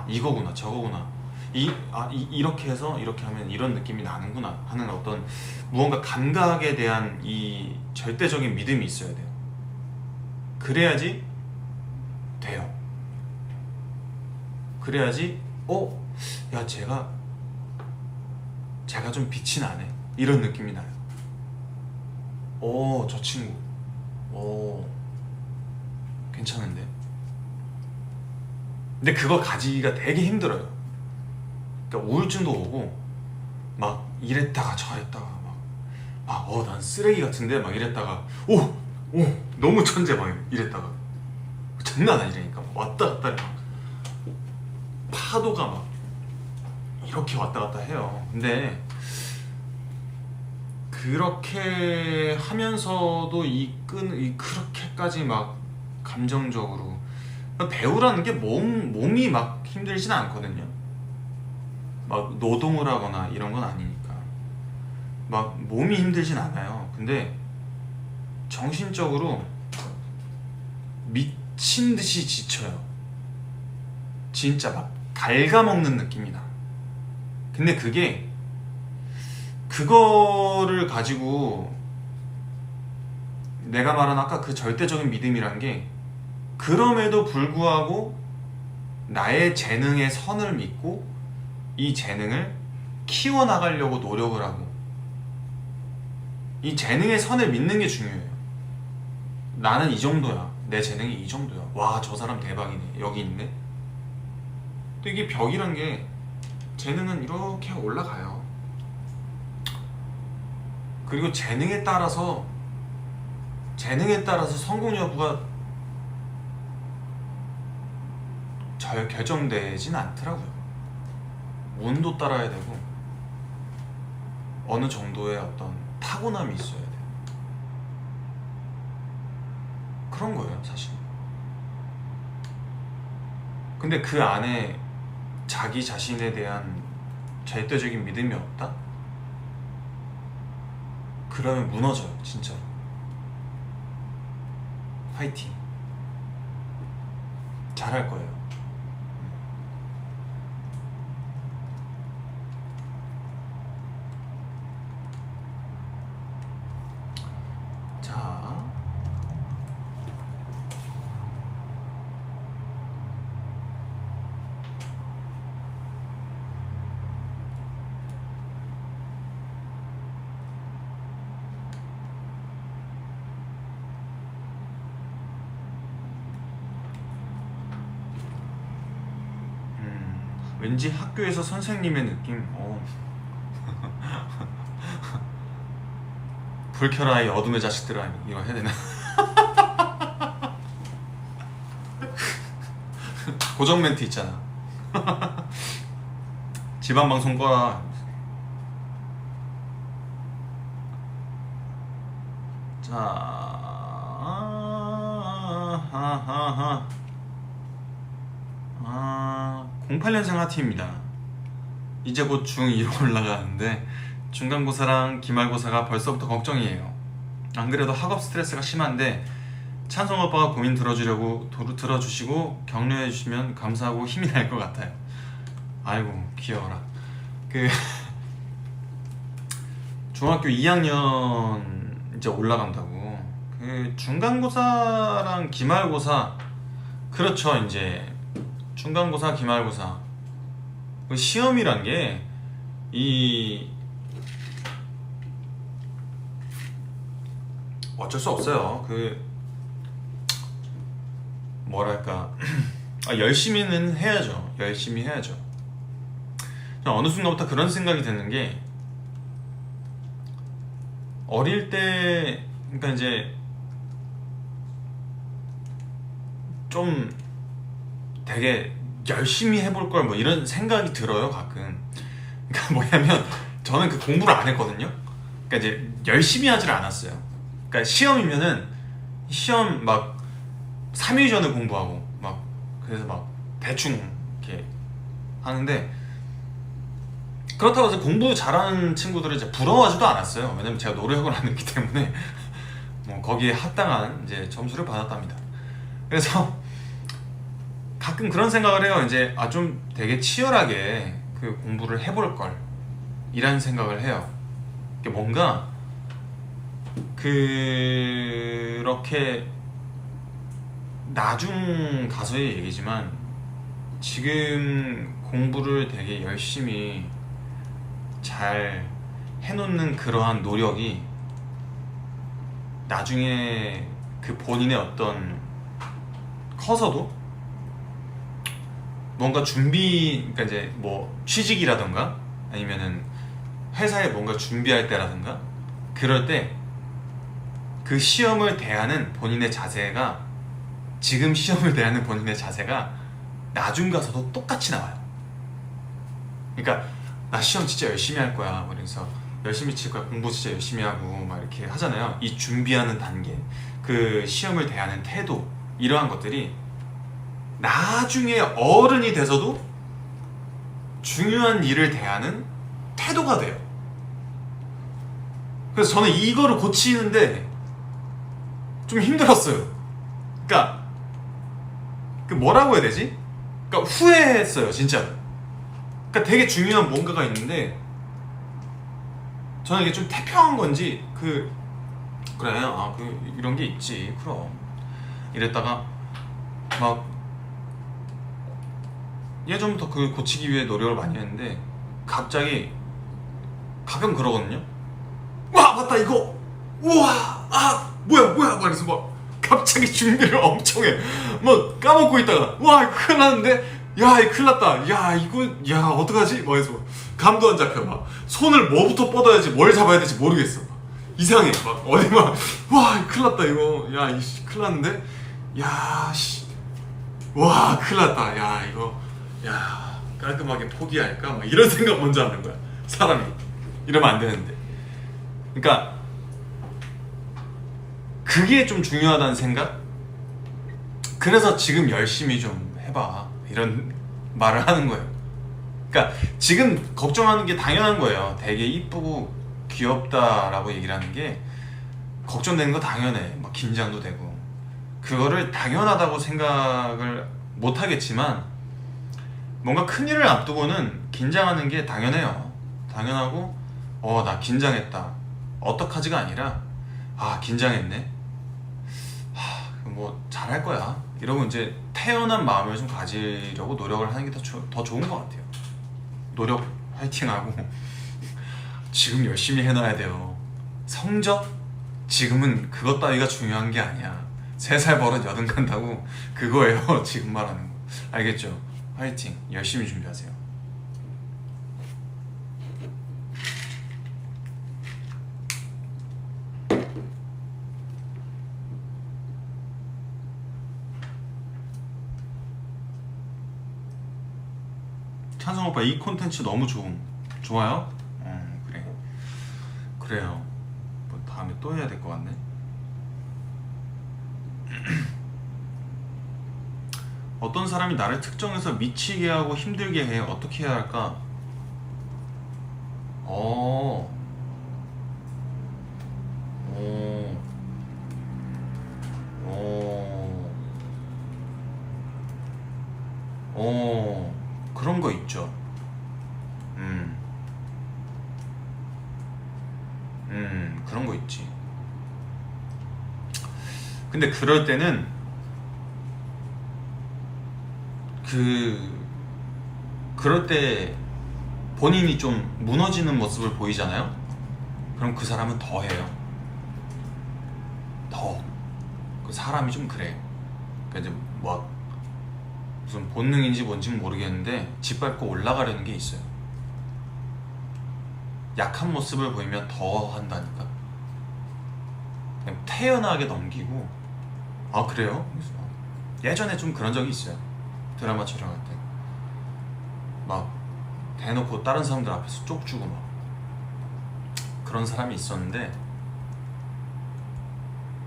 이거구나 저거구나 이렇게 해서 이렇게 하면 이런 느낌이 나는구나 하는 어떤 무언가 감각에 대한 이 절대적인 믿음이 있어야 돼요. 그래야지 돼요. 그래야지 야 제가 좀 빛이 나네 이런 느낌이 나요. 저 친구 괜찮은데. 근데 그거 가지기가 되게 힘들어요. 그러니까 우울증도 오고 막 이랬다가 저랬다가 난 쓰레기 같은데 막 이랬다가 너무 천재 막 이랬다가 장난 아니라니까. 왔다 갔다 막 파도가 막 이렇게 왔다 갔다 해요. 근데 그렇게 하면서도 그렇게까지 막 감정적으로 배우라는 게 몸이 막 힘들진 않거든요. 막 노동을 하거나 이런 건 아니니까 막 몸이 힘들진 않아요. 근데 정신적으로 미친 듯이 지쳐요. 진짜 막 갉아먹는 느낌이 나. 근데 그거를 가지고 내가 말한 아까 그 절대적인 믿음이란 게 그럼에도 불구하고 나의 재능의 선을 믿고 이 재능을 키워나가려고 노력을 하고 이 재능의 선을 믿는 게 중요해요. 나는 이 정도야. 내 재능이 이 정도야. 와, 저 사람 대박이네. 여기 있네. 또 이게 벽이란 게 재능은 이렇게 올라가요. 그리고 재능에 따라서 성공 여부가 결정되진 않더라고요. 운도 따라야 되고 어느 정도의 어떤 타고남이 있어야 돼요. 그런 거예요, 사실. 근데 그 안에 자기 자신에 대한 절대적인 믿음이 없다? 그러면 무너져요, 진짜로. 화이팅. 잘할 거예요. 자, 왠지 학교에서 선생님의 느낌. 불 켜라 이 어둠의 자식들아. 이거 해야 되나? 고정 멘트 있잖아. 지방방송 꺼라. 자, 08년생 하티입니다. 이제 곧 중2로 올라가는데 중간고사랑 기말고사가 벌써부터 걱정이에요. 안 그래도 학업 스트레스가 심한데 찬성 오빠가 고민 들어주시고 격려해 주시면 감사하고 힘이 날 것 같아요. 아이고 귀여워라. 중학교 2학년 이제 올라간다고. 중간고사랑 기말고사, 그렇죠. 이제 중간고사 기말고사 시험이란 게 이 어쩔 수 없어요. 뭐랄까 열심히는 해야죠. 열심히 해야죠. 어느 순간부터 그런 생각이 드는 게, 어릴 때 그러니까 이제 좀 되게 열심히 해볼 걸 뭐 이런 생각이 들어요 가끔. 그러니까 뭐냐면 저는 그 공부를 안 했거든요. 그러니까 이제 열심히 하질 않았어요. 그러니까 시험이면은 시험 막 3일 전에 공부하고 막, 그래서 막 대충 이렇게 하는데, 그렇다고 해서 공부 잘하는 친구들을 이제 부러워하지도 않았어요. 왜냐면 제가 노력을 안 했기 때문에 뭐 거기에 합당한 이제 점수를 받았답니다. 그래서 가끔 그런 생각을 해요. 이제 좀 되게 치열하게 그 공부를 해볼 걸, 이라는 생각을 해요. 뭔가 그렇게 나중 가서의 얘기지만, 지금 공부를 되게 열심히 잘 해놓는 그러한 노력이 나중에 그 본인의 어떤 커서도 뭔가 그러니까 이제 뭐 취직이라던가 아니면은 회사에 뭔가 준비할 때라든가 그럴 때 그 시험을 대하는 본인의 자세가, 지금 시험을 대하는 본인의 자세가 나중 가서도 똑같이 나와요. 그러니까 나 시험 진짜 열심히 할 거야, 그래서 열심히 칠 거야, 공부 진짜 열심히 하고 막 이렇게 하잖아요. 이 준비하는 단계, 그 시험을 대하는 태도, 이러한 것들이 나중에 어른이 돼서도 중요한 일을 대하는 태도가 돼요. 그래서 저는 이거를 고치는데 좀 힘들었어요. 그러니까 그 뭐라고 해야 되지? 그러니까 후회했어요, 진짜. 그러니까 되게 중요한 뭔가가 있는데 저는 이게 좀 태평한 건지 그래 이런 게 있지 그럼 이랬다가 막 예전부터 그걸 고치기 위해 노력을 많이 했는데 갑자기 가끔 그러거든요. 와 맞다 이거, 우와 뭐야 그래서 막 갑자기 준비를 엄청 해. 뭐 까먹고 있다가 와 이거 큰일 났는데, 야 이거 큰일 났다, 야 이거 어떡하지? 막 해서 감도 안 잡혀. 막 손을 뭐부터 뻗어야지 뭘 잡아야 될지 모르겠어. 이상해. 막 어디 막 와 큰일 났다 이거, 야 이씨 큰일 났는데, 와 큰일 났다, 야 이거 깔끔하게 포기할까? 막 이런 생각 먼저 하는 거야 사람이. 이러면 안 되는데. 그러니까 그게 좀 중요하다는 생각? 그래서 지금 열심히 좀 해봐, 이런 말을 하는 거예요. 그러니까 지금 걱정하는 게 당연한 거예요. 되게 이쁘고 귀엽다라고 얘기를 하는 게 걱정되는 거 당연해. 막 긴장도 되고 그거를 당연하다고 생각을 못 하겠지만, 뭔가 큰일을 앞두고는 긴장하는 게 당연해요. 당연하고 나 긴장했다, 어떡하지가 아니라 긴장했네, 뭐 잘할 거야, 이러고 이제 태연한 마음을 좀 가지려고 노력을 하는 게 더 좋은 것 같아요. 노력 화이팅하고 지금 열심히 해놔야 돼요. 성적? 지금은 그것 따위가 중요한 게 아니야. 3살 버릇 80 간다고 그거예요 지금 말하는 거. 알겠죠? 화이팅, 열심히 준비하세요. 찬성 오빠 이 콘텐츠 너무 좋아요? 그래요. 뭐 다음에 또 해야 될 것 같네. 어떤 사람이 나를 특정해서 미치게 하고 힘들게 해. 어떻게 해야 할까? 그런 거 있죠. 그런 거 있지. 근데 그럴 때는 그럴 때 본인이 좀 무너지는 모습을 보이잖아요? 그럼 그 사람은 더 해요. 더 그 사람이 좀 그래. 그러니까 이제 뭐 무슨 본능인지 뭔지는 모르겠는데 짓밟고 올라가려는 게 있어요. 약한 모습을 보이면 더 한다니까. 그냥 태연하게 넘기고. 아 그래요? 그래서 예전에 좀 그런 적이 있어요. 드라마 촬영할 때 막 대놓고 다른 사람들 앞에서 쪽주고 막 그런 사람이 있었는데,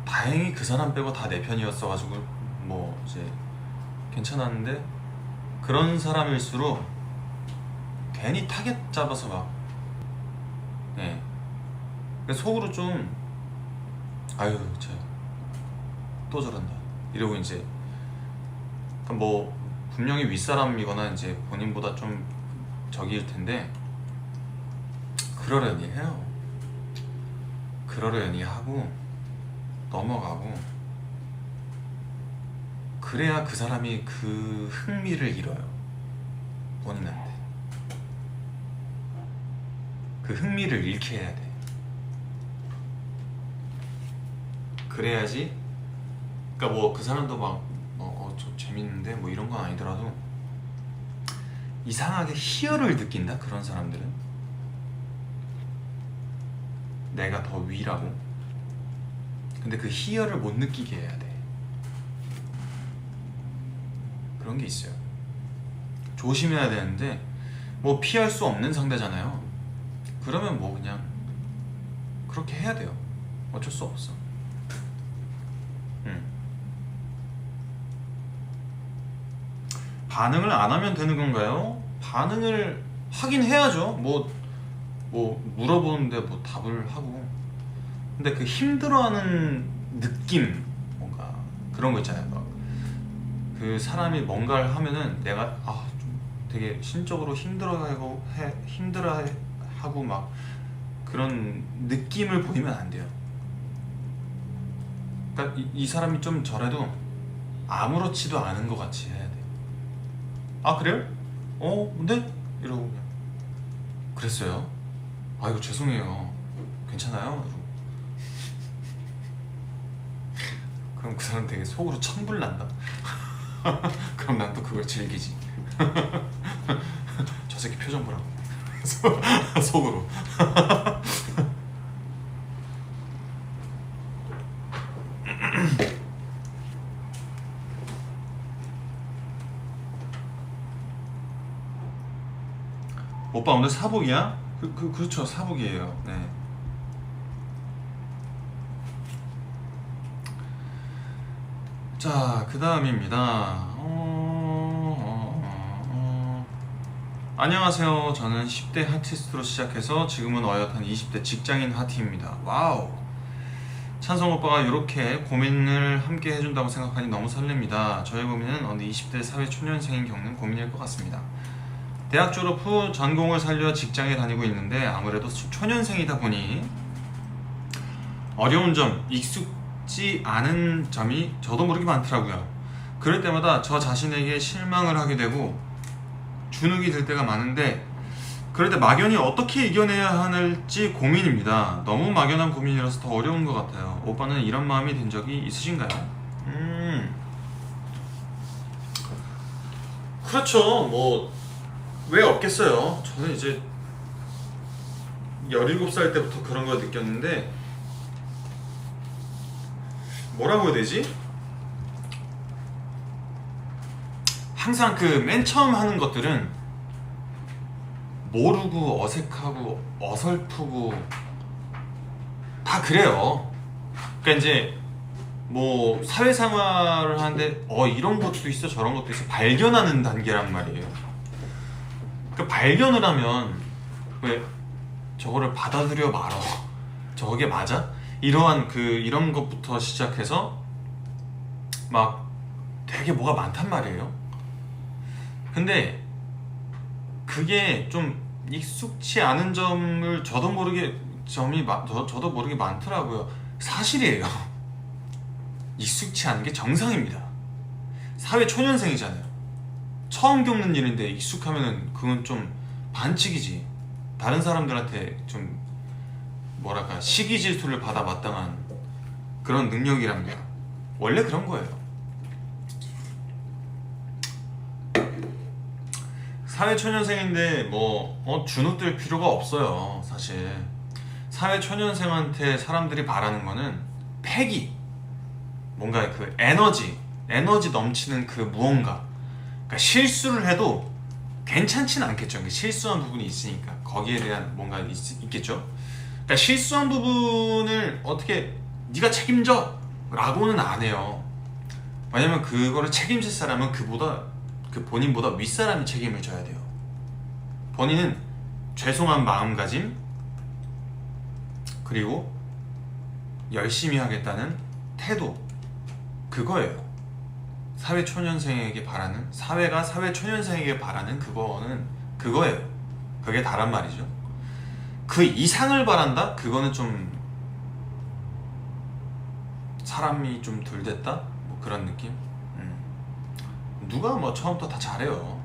다행히 그 사람 빼고 다 내 편이었어가지고 뭐 이제 괜찮았는데, 그런 사람일수록 괜히 타겟 잡아서 막, 예. 그래서 속으로 좀 아유 쟤 또 저런다 이러고 이제, 그러니까 뭐 분명히 윗사람이거나 이제 본인보다 좀 저기일 텐데 그러려니 해요. 그러려니 하고 넘어가고, 그래야 그 사람이 그 흥미를 잃어요. 본인한테 그 흥미를 잃게 해야 돼. 그래야지. 그러니까 뭐 그 사람도 막 저 재밌는데 뭐 이런 건 아니더라도 이상하게 희열을 느낀다. 그런 사람들은 내가 더 위라고. 근데 그 희열을 못 느끼게 해야 돼. 그런 게 있어요. 조심해야 되는데 뭐 피할 수 없는 상대잖아요. 그러면 뭐 그냥 그렇게 해야 돼요. 어쩔 수 없어. 반응을 안 하면 되는 건가요? 반응을 하긴 해야죠. 뭐 물어보는데 뭐 답을 하고. 근데 그 힘들어하는 느낌, 뭔가 그런 거 있잖아요. 막 그 사람이 뭔가를 하면은 내가 좀 되게 심적으로 힘들어하고 막 그런 느낌을 보이면 안 돼요. 그러니까 이 사람이 좀 저래도 아무렇지도 않은 것 같이 해야 돼. 아 그래요? 근데? 이러고 그냥 그랬어요? 아이고 죄송해요. 괜찮아요? 이러고. 그럼 그 사람 되게 속으로 천불 난다. 그럼 난 또 그걸 즐기지. 저 새끼 표정 보라고. 속으로. 오빠 오늘 사복이야? 그렇죠, 사복이에요. 네. 자, 그 다음입니다. 안녕하세요. 저는 10대 하티스트로 시작해서 지금은 어엿한 20대 직장인 하티입니다. 와우. 찬성 오빠가 이렇게 고민을 함께 해준다고 생각하니 너무 설렙니다. 저의 고민은 어느 20대 사회 초년생이 겪는 고민일 것 같습니다. 대학 졸업 후 전공을 살려 직장에 다니고 있는데 아무래도 초년생이다 보니 어려운 점, 익숙지 않은 점이 저도 모르게 많더라고요. 그럴 때마다 저 자신에게 실망을 하게 되고 주눅이 들 때가 많은데, 그럴 때 막연히 어떻게 이겨내야 할지 고민입니다. 너무 막연한 고민이라서 더 어려운 것 같아요. 오빠는 이런 마음이 든 적이 있으신가요? 그렇죠. 뭐 왜 없겠어요. 저는 이제 17살 때부터 그런 걸 느꼈는데, 뭐라고 해야 되지? 항상 그 맨 처음 하는 것들은 모르고 어색하고 어설프고 다 그래요. 그러니까 이제 뭐 사회생활을 하는데 이런 것도 있어 저런 것도 있어 발견하는 단계란 말이에요. 그 발견을 하면 왜 저거를 받아들여 말어. 저게 맞아? 이런 것부터 시작해서 막 되게 뭐가 많단 말이에요. 근데 그게 좀 익숙치 않은 점을 저도 모르게 많더라고요. 사실이에요. 익숙치 않은 게 정상입니다. 사회 초년생이잖아요. 처음 겪는 일인데 익숙하면은 그건 좀 반칙이지. 다른 사람들한테 좀 뭐랄까 시기 질투를 받아 마땅한 그런 능력이랍니다. 원래 그런 거예요. 사회초년생인데 주눅들 필요가 없어요. 사실 사회초년생한테 사람들이 바라는 거는 패기, 뭔가 그 에너지 넘치는 그 무언가. 그러니까 실수를 해도 괜찮진 않겠죠. 실수한 부분이 있으니까 거기에 대한 뭔가 있겠죠. 그러니까 실수한 부분을 어떻게 네가 책임져 라고는 안 해요. 왜냐면 그거를 책임질 사람은 그 본인보다 윗사람이 책임을 져야 돼요. 본인은 죄송한 마음가짐, 그리고 열심히 하겠다는 태도, 그거예요. 사회초년생에게 바라는, 사회가 사회초년생에게 바라는 그거예요. 그게 다란 말이죠. 그 이상을 바란다? 그거는 좀 사람이 좀 덜 됐다? 뭐 그런 느낌? 누가 처음부터 다 잘해요.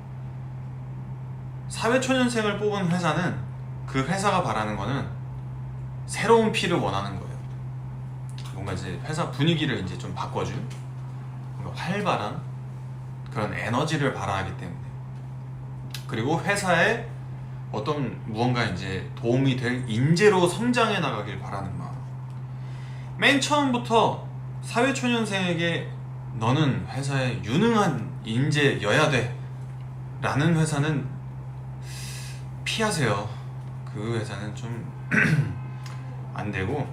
사회초년생을 뽑은 회사는 그 회사가 바라는 거는 새로운 피를 원하는 거예요. 뭔가 이제 회사 분위기를 이제 좀 바꿔준 뭔가 활발한 그런 에너지를 바라기 때문에, 그리고 회사에 어떤 무언가 이제 도움이 될 인재로 성장해 나가길 바라는 마음. 맨 처음부터 사회초년생에게 너는 회사에 유능한 인재여야 돼 라는 회사는 피하세요. 그 회사는 좀 안 되고,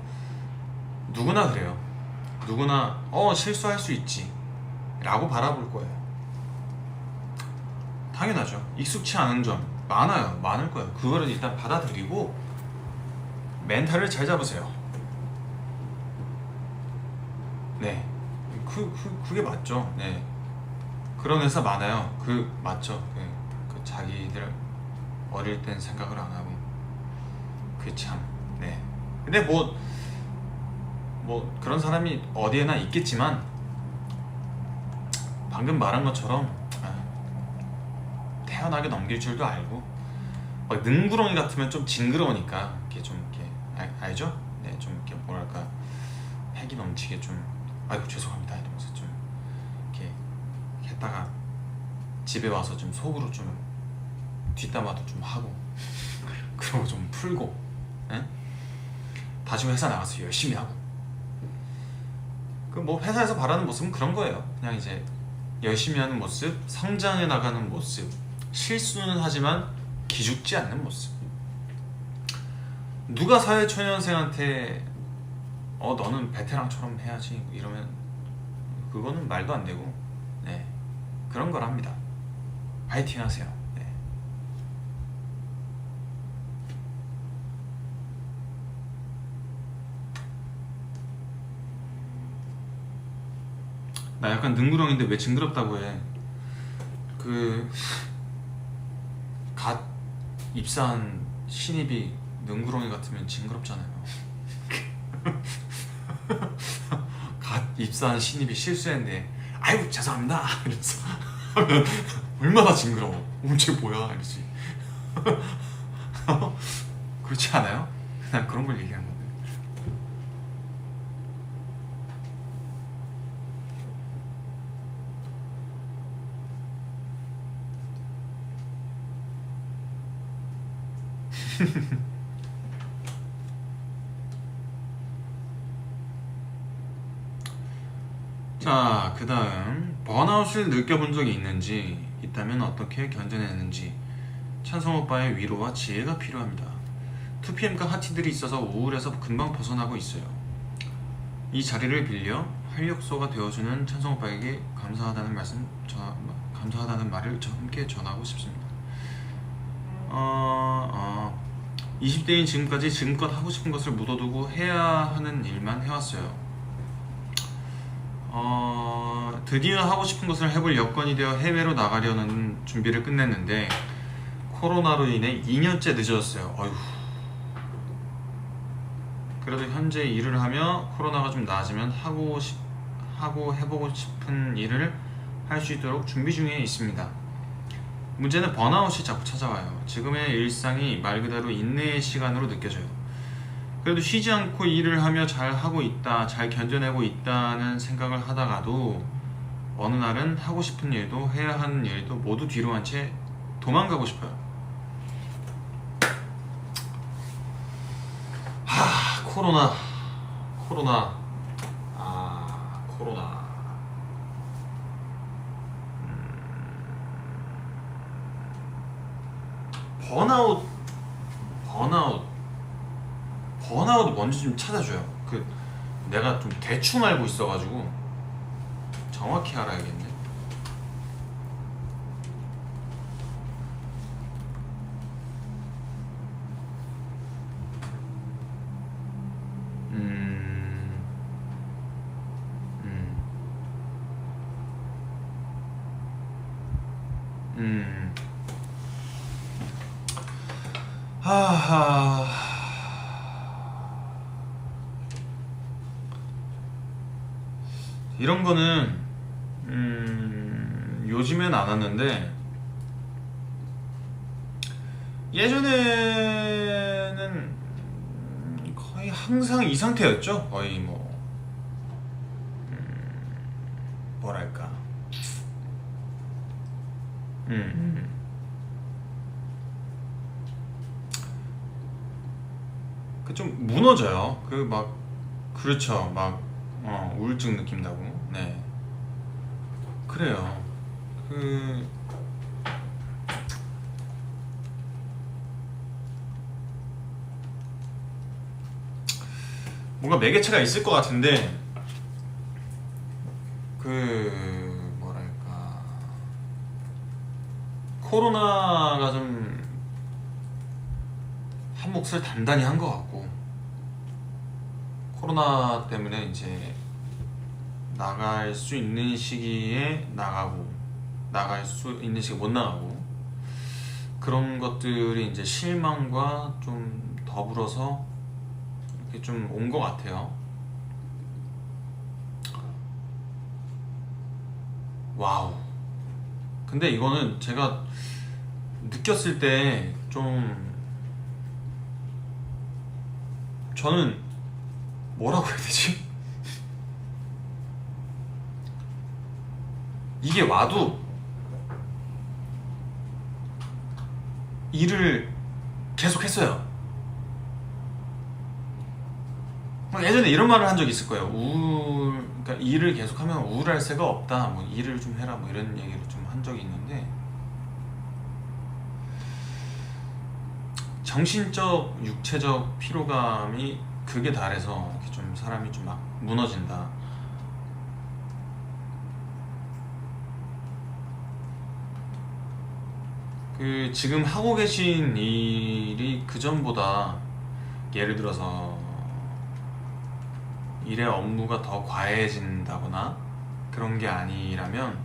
누구나 그래요. 누구나 실수할 수 있지 라고 바라볼 거예요. 당연하죠. 익숙치 않은 점 많을 거예요. 그거를 일단 받아들이고 멘탈을 잘 잡으세요. 네, 그게 맞죠. 네, 그런 회사 많아요. 맞죠. 그 자기들 어릴 땐 생각을 안 하고, 참. 네. 근데 뭐 그런 사람이 어디에나 있겠지만, 방금 말한 것처럼 태연하게 넘길 줄도 알고, 능구렁이 같으면 좀 징그러우니까 이렇게 좀 이렇게 알죠? 네, 좀 이렇게 뭐랄까 패기 넘치게 좀 아이고 죄송합니다 이러면서 좀 이렇게 했다가 집에 와서 좀 속으로 좀 뒷담화도 좀 하고 그러고 좀 풀고, 에? 다시 회사 나가서 열심히 하고. 회사에서 바라는 모습은 그런 거예요. 그냥 이제 열심히 하는 모습, 성장해 나가는 모습, 실수는 하지만 기죽지 않는 모습. 누가 사회초년생한테 너는 베테랑처럼 해야지 이러면 그거는 말도 안 되고, 네, 그런 거랍니다. 파이팅 하세요. 네. 나 약간 능구렁인데 왜 징그럽다고 해. 갓 입사한 신입이 능구렁이 같으면 징그럽잖아요. 갓 입사한 신입이 실수했는데 아이고 죄송합니다 이러면서 하면 얼마나 징그러워. 쟤 뭐야 이러지. 그렇지 않아요? 그냥 그런 걸 얘기하는 건데. 자, 그 다음 번아웃을 느껴본 적이 있는지, 있다면 어떻게 견뎌냈는지 찬성 오빠의 위로와 지혜가 필요합니다. 2PM과 하티들이 있어서 우울해서 금방 벗어나고 있어요. 이 자리를 빌려 활력소가 되어주는 찬성 오빠에게 감사하다는 말을 함께 전하고 싶습니다. 20대인 지금까지 지금껏 하고 싶은 것을 묻어두고 해야 하는 일만 해왔어요. 드디어 하고 싶은 것을 해볼 여건이 되어 해외로 나가려는 준비를 끝냈는데 코로나로 인해 2년째 늦어졌어요. 어휴. 그래도 현재 일을 하며 코로나가 좀 나아지면 해보고 싶은 일을 할 수 있도록 준비 중에 있습니다. 문제는 번아웃이 자꾸 찾아와요. 지금의 일상이 말 그대로 인내의 시간으로 느껴져요. 그래도 쉬지 않고 일을 하며 잘 하고 있다, 잘 견뎌내고 있다는 생각을 하다가도 어느 날은 하고 싶은 일도 해야 하는 일도 모두 뒤로 한 채 도망가고 싶어요. 코로나. 코로나. 번아웃 뭔지 좀 찾아줘요. 내가 좀 대충 알고 있어가지고 정확히 알아야겠네. 하하. 이런 거는 요즘엔 안 왔는데 예전에는 거의 항상 이 상태였죠. 거의 뭐랄까. 좀 무너져요. 그렇죠. 우울증 느낀다고. 네. 그래요. 뭔가 매개체가 있을 것 같은데, 뭐랄까. 코로나가 좀 한 몫을 단단히 한 것 같고, 코로나 때문에 이제 나갈 수 있는 시기에 나가고, 나갈 수 있는 시기에 못 나가고, 그런 것들이 이제 실망과 좀 더불어서 이렇게 좀 온 것 같아요. 와우. 근데 이거는 제가 느꼈을 때 저는 뭐라고 해야 되지? 이게 와도 일을 계속 했어요. 예전에 이런 말을 한 적이 있을 거예요. 그러니까 일을 계속하면 우울할 새가 없다. 일을 좀 해라. 이런 얘기를 좀 한 적이 있는데, 정신적, 육체적 피로감이 극에 달해서 이렇게 좀 사람이 좀 막 무너진다. 지금 하고 계신 일이 그 전보다 예를 들어서 일의 업무가 더 과해진다거나 그런 게 아니라면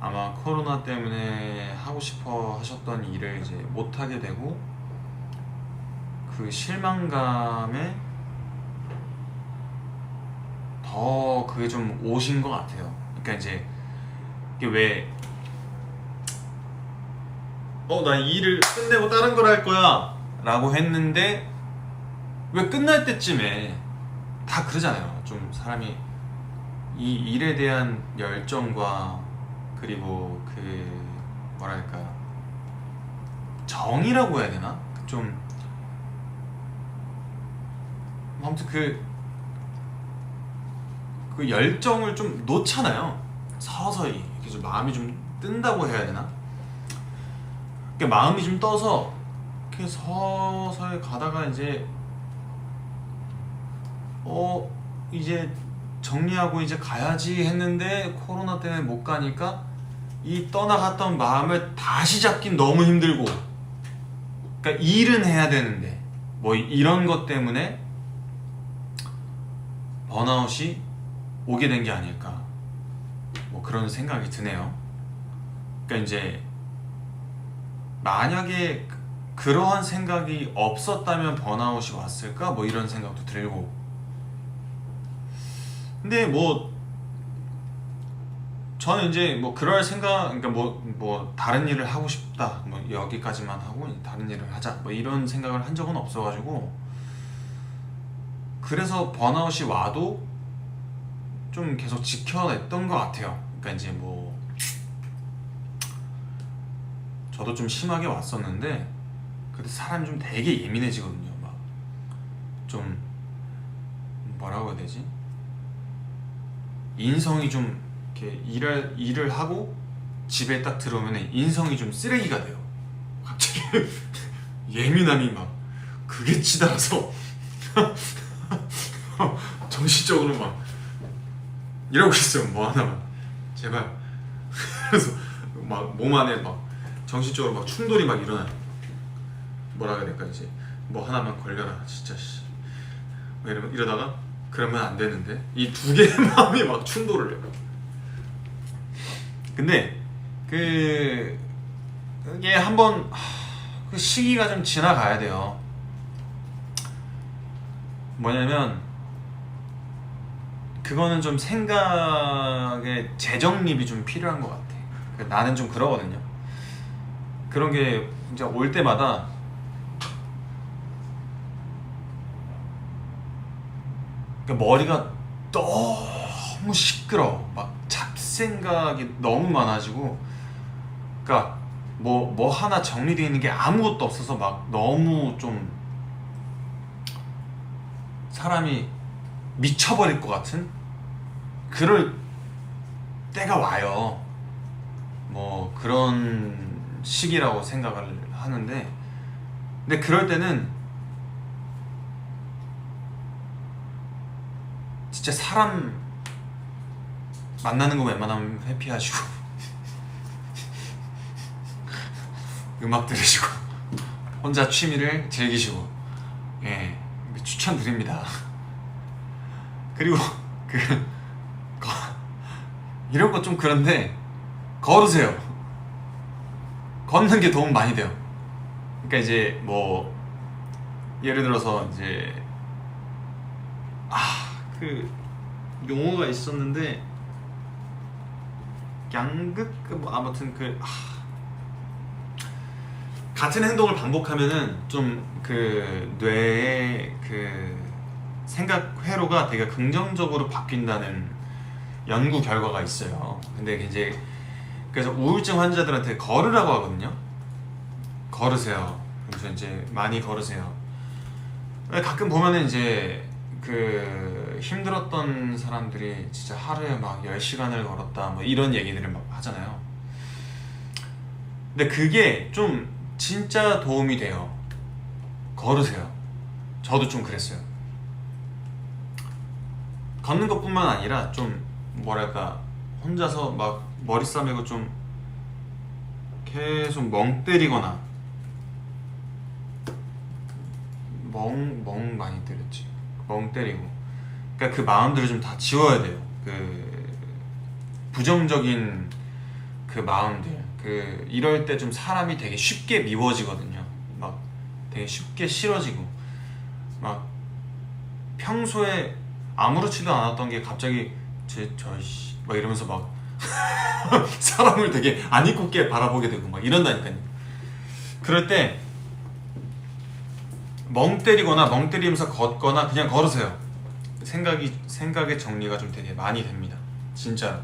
아마 코로나 때문에 하고 싶어 하셨던 일을 이제 못하게 되고 그 실망감에 더 그게 좀 오신 것 같아요. 그러니까 이제 이게 왜 나 이 일을 끝내고 다른 걸 할 거야 라고 했는데 왜 끝날 때쯤에 다 그러잖아요. 좀 사람이 이 일에 대한 열정과 그리고 뭐랄까 정이라고 해야 되나? 아무튼 그 열정을 좀 놓잖아요. 서서히 이렇게 좀 마음이 좀 뜬다고 해야 되나? 마음이 좀 떠서 이렇게 서서히 가다가 이제 이제 정리하고 이제 가야지 했는데 코로나 때문에 못 가니까 이 떠나갔던 마음을 다시 잡긴 너무 힘들고, 그러니까 일은 해야 되는데 이런 것 때문에 번아웃이 오게 된 게 아닐까 그런 생각이 드네요. 그러니까 이제 만약에 그러한 생각이 없었다면 번아웃이 왔을까? 이런 생각도 들고. 근데 저는 이제 그럴 생각, 그러니까 다른 일을 하고 싶다. 여기까지만 하고 다른 일을 하자. 이런 생각을 한 적은 없어가지고 그래서 번아웃이 와도 좀 계속 지켜냈던 것 같아요. 그러니까 이제 뭐 저도 좀 심하게 왔었는데 그때 사람이 좀 되게 예민해지거든요. 막 좀 뭐라고 해야 되지? 인성이 좀 이렇게 일을 하고 집에 딱 들어오면 인성이 좀 쓰레기가 돼요. 갑자기 예민함이 막 그게 치달아서 정신적으로 막 이러고 있어요. 뭐 하나만 제발. 그래서 막 몸 안에 막 정신적으로 막 충돌이 막 일어나요. 뭐라 해야 될까 이제 뭐 하나만 걸려라 진짜 씨. 막 이러다가 그러면 안 되는데 이 두 개의 마음이 막 충돌을 해요. 근데 그게 한번 그 시기가 좀 지나가야 돼요. 뭐냐면 그거는 좀 생각의 재정립이 좀 필요한 것 같아. 나는 좀 그러거든요. 그런 게 이제 올 때마다 머리가 너무 시끄러워. 막 잡생각이 너무 많아지고, 그러니까 뭐 하나 정리되어 있는 게 아무것도 없어서 막 너무 좀 사람이 미쳐버릴 것 같은 그럴 때가 와요. 뭐 그런 시기라고 생각을 하는데, 근데 그럴 때는 진짜 사람 만나는 거 웬만하면 회피하시고 음악 들으시고 혼자 취미를 즐기시고, 예, 추천드립니다. 그리고 이런 거 좀 그런데 걸으세요. 걷는 게 도움 많이 돼요. 그러니까 이제 뭐 예를 들어서 이제 그 용어가 있었는데 양극 뭐 아무튼 같은 행동을 반복하면은 좀 그 뇌의 그 생각 회로가 되게 긍정적으로 바뀐다는 연구 결과가 있어요. 근데 이제 그래서 우울증 환자들한테 걸으라고 하거든요. 걸으세요. 그래서 이제 많이 걸으세요. 가끔 보면은 이제 그 힘들었던 사람들이 진짜 하루에 막 10시간을 걸었다 뭐 이런 얘기들을 막 하잖아요. 근데 그게 좀 진짜 도움이 돼요. 걸으세요. 저도 좀 그랬어요. 걷는 것뿐만 아니라 좀 뭐랄까 혼자서 막 머리 싸매고 좀 계속 멍 때리거나 멍 많이 때렸지. 멍 때리고, 그러니까 그 마음들을 좀 다 지워야 돼요. 그 부정적인 그 마음들, 그 이럴 때 좀 사람이 되게 쉽게 미워지거든요. 막 되게 쉽게 싫어지고, 막 평소에 아무렇지도 않았던 게 갑자기 저씨 막 이러면서 막 사람을 되게 안 이롭게 바라보게 되고 막 이런다니까요. 그럴 때 멍 때리거나 멍 때리면서 걷거나 그냥 걸으세요. 생각의 정리가 좀 되게 많이 됩니다. 진짜.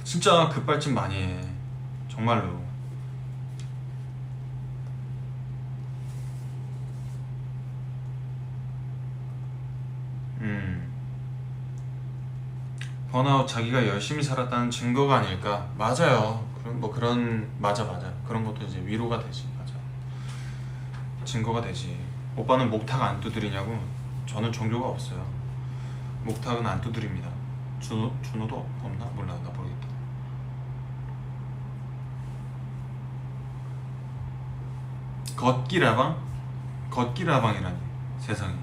진짜 급발진 많이 해. 정말로. 번아웃 자기가 열심히 살았다는 증거가 아닐까. 맞아요. 그런 맞아. 그런 것도 이제 위로가 되지. 맞아. 증거가 되지. 오빠는 목탁 안 두드리냐고. 저는 종교가 없어요. 목탁은 안 두드립니다. 준호도 없나? 몰라, 나 모르겠다. 걷기라방? 걷기라방이라니 세상에.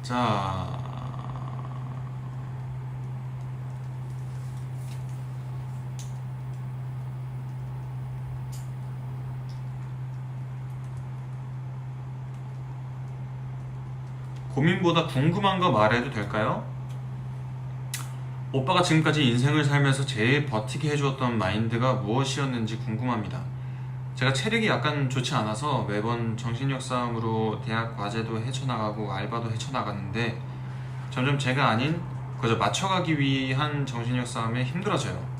자, 고민보다 궁금한 거 말해도 될까요? 오빠가 지금까지 인생을 살면서 제일 버티게 해주었던 마인드가 무엇이었는지 궁금합니다. 제가 체력이 약간 좋지 않아서 매번 정신력 싸움으로 대학 과제도 헤쳐나가고 알바도 헤쳐나갔는데 점점 제가 아닌 그저 맞춰가기 위한 정신력 싸움에 힘들어져요.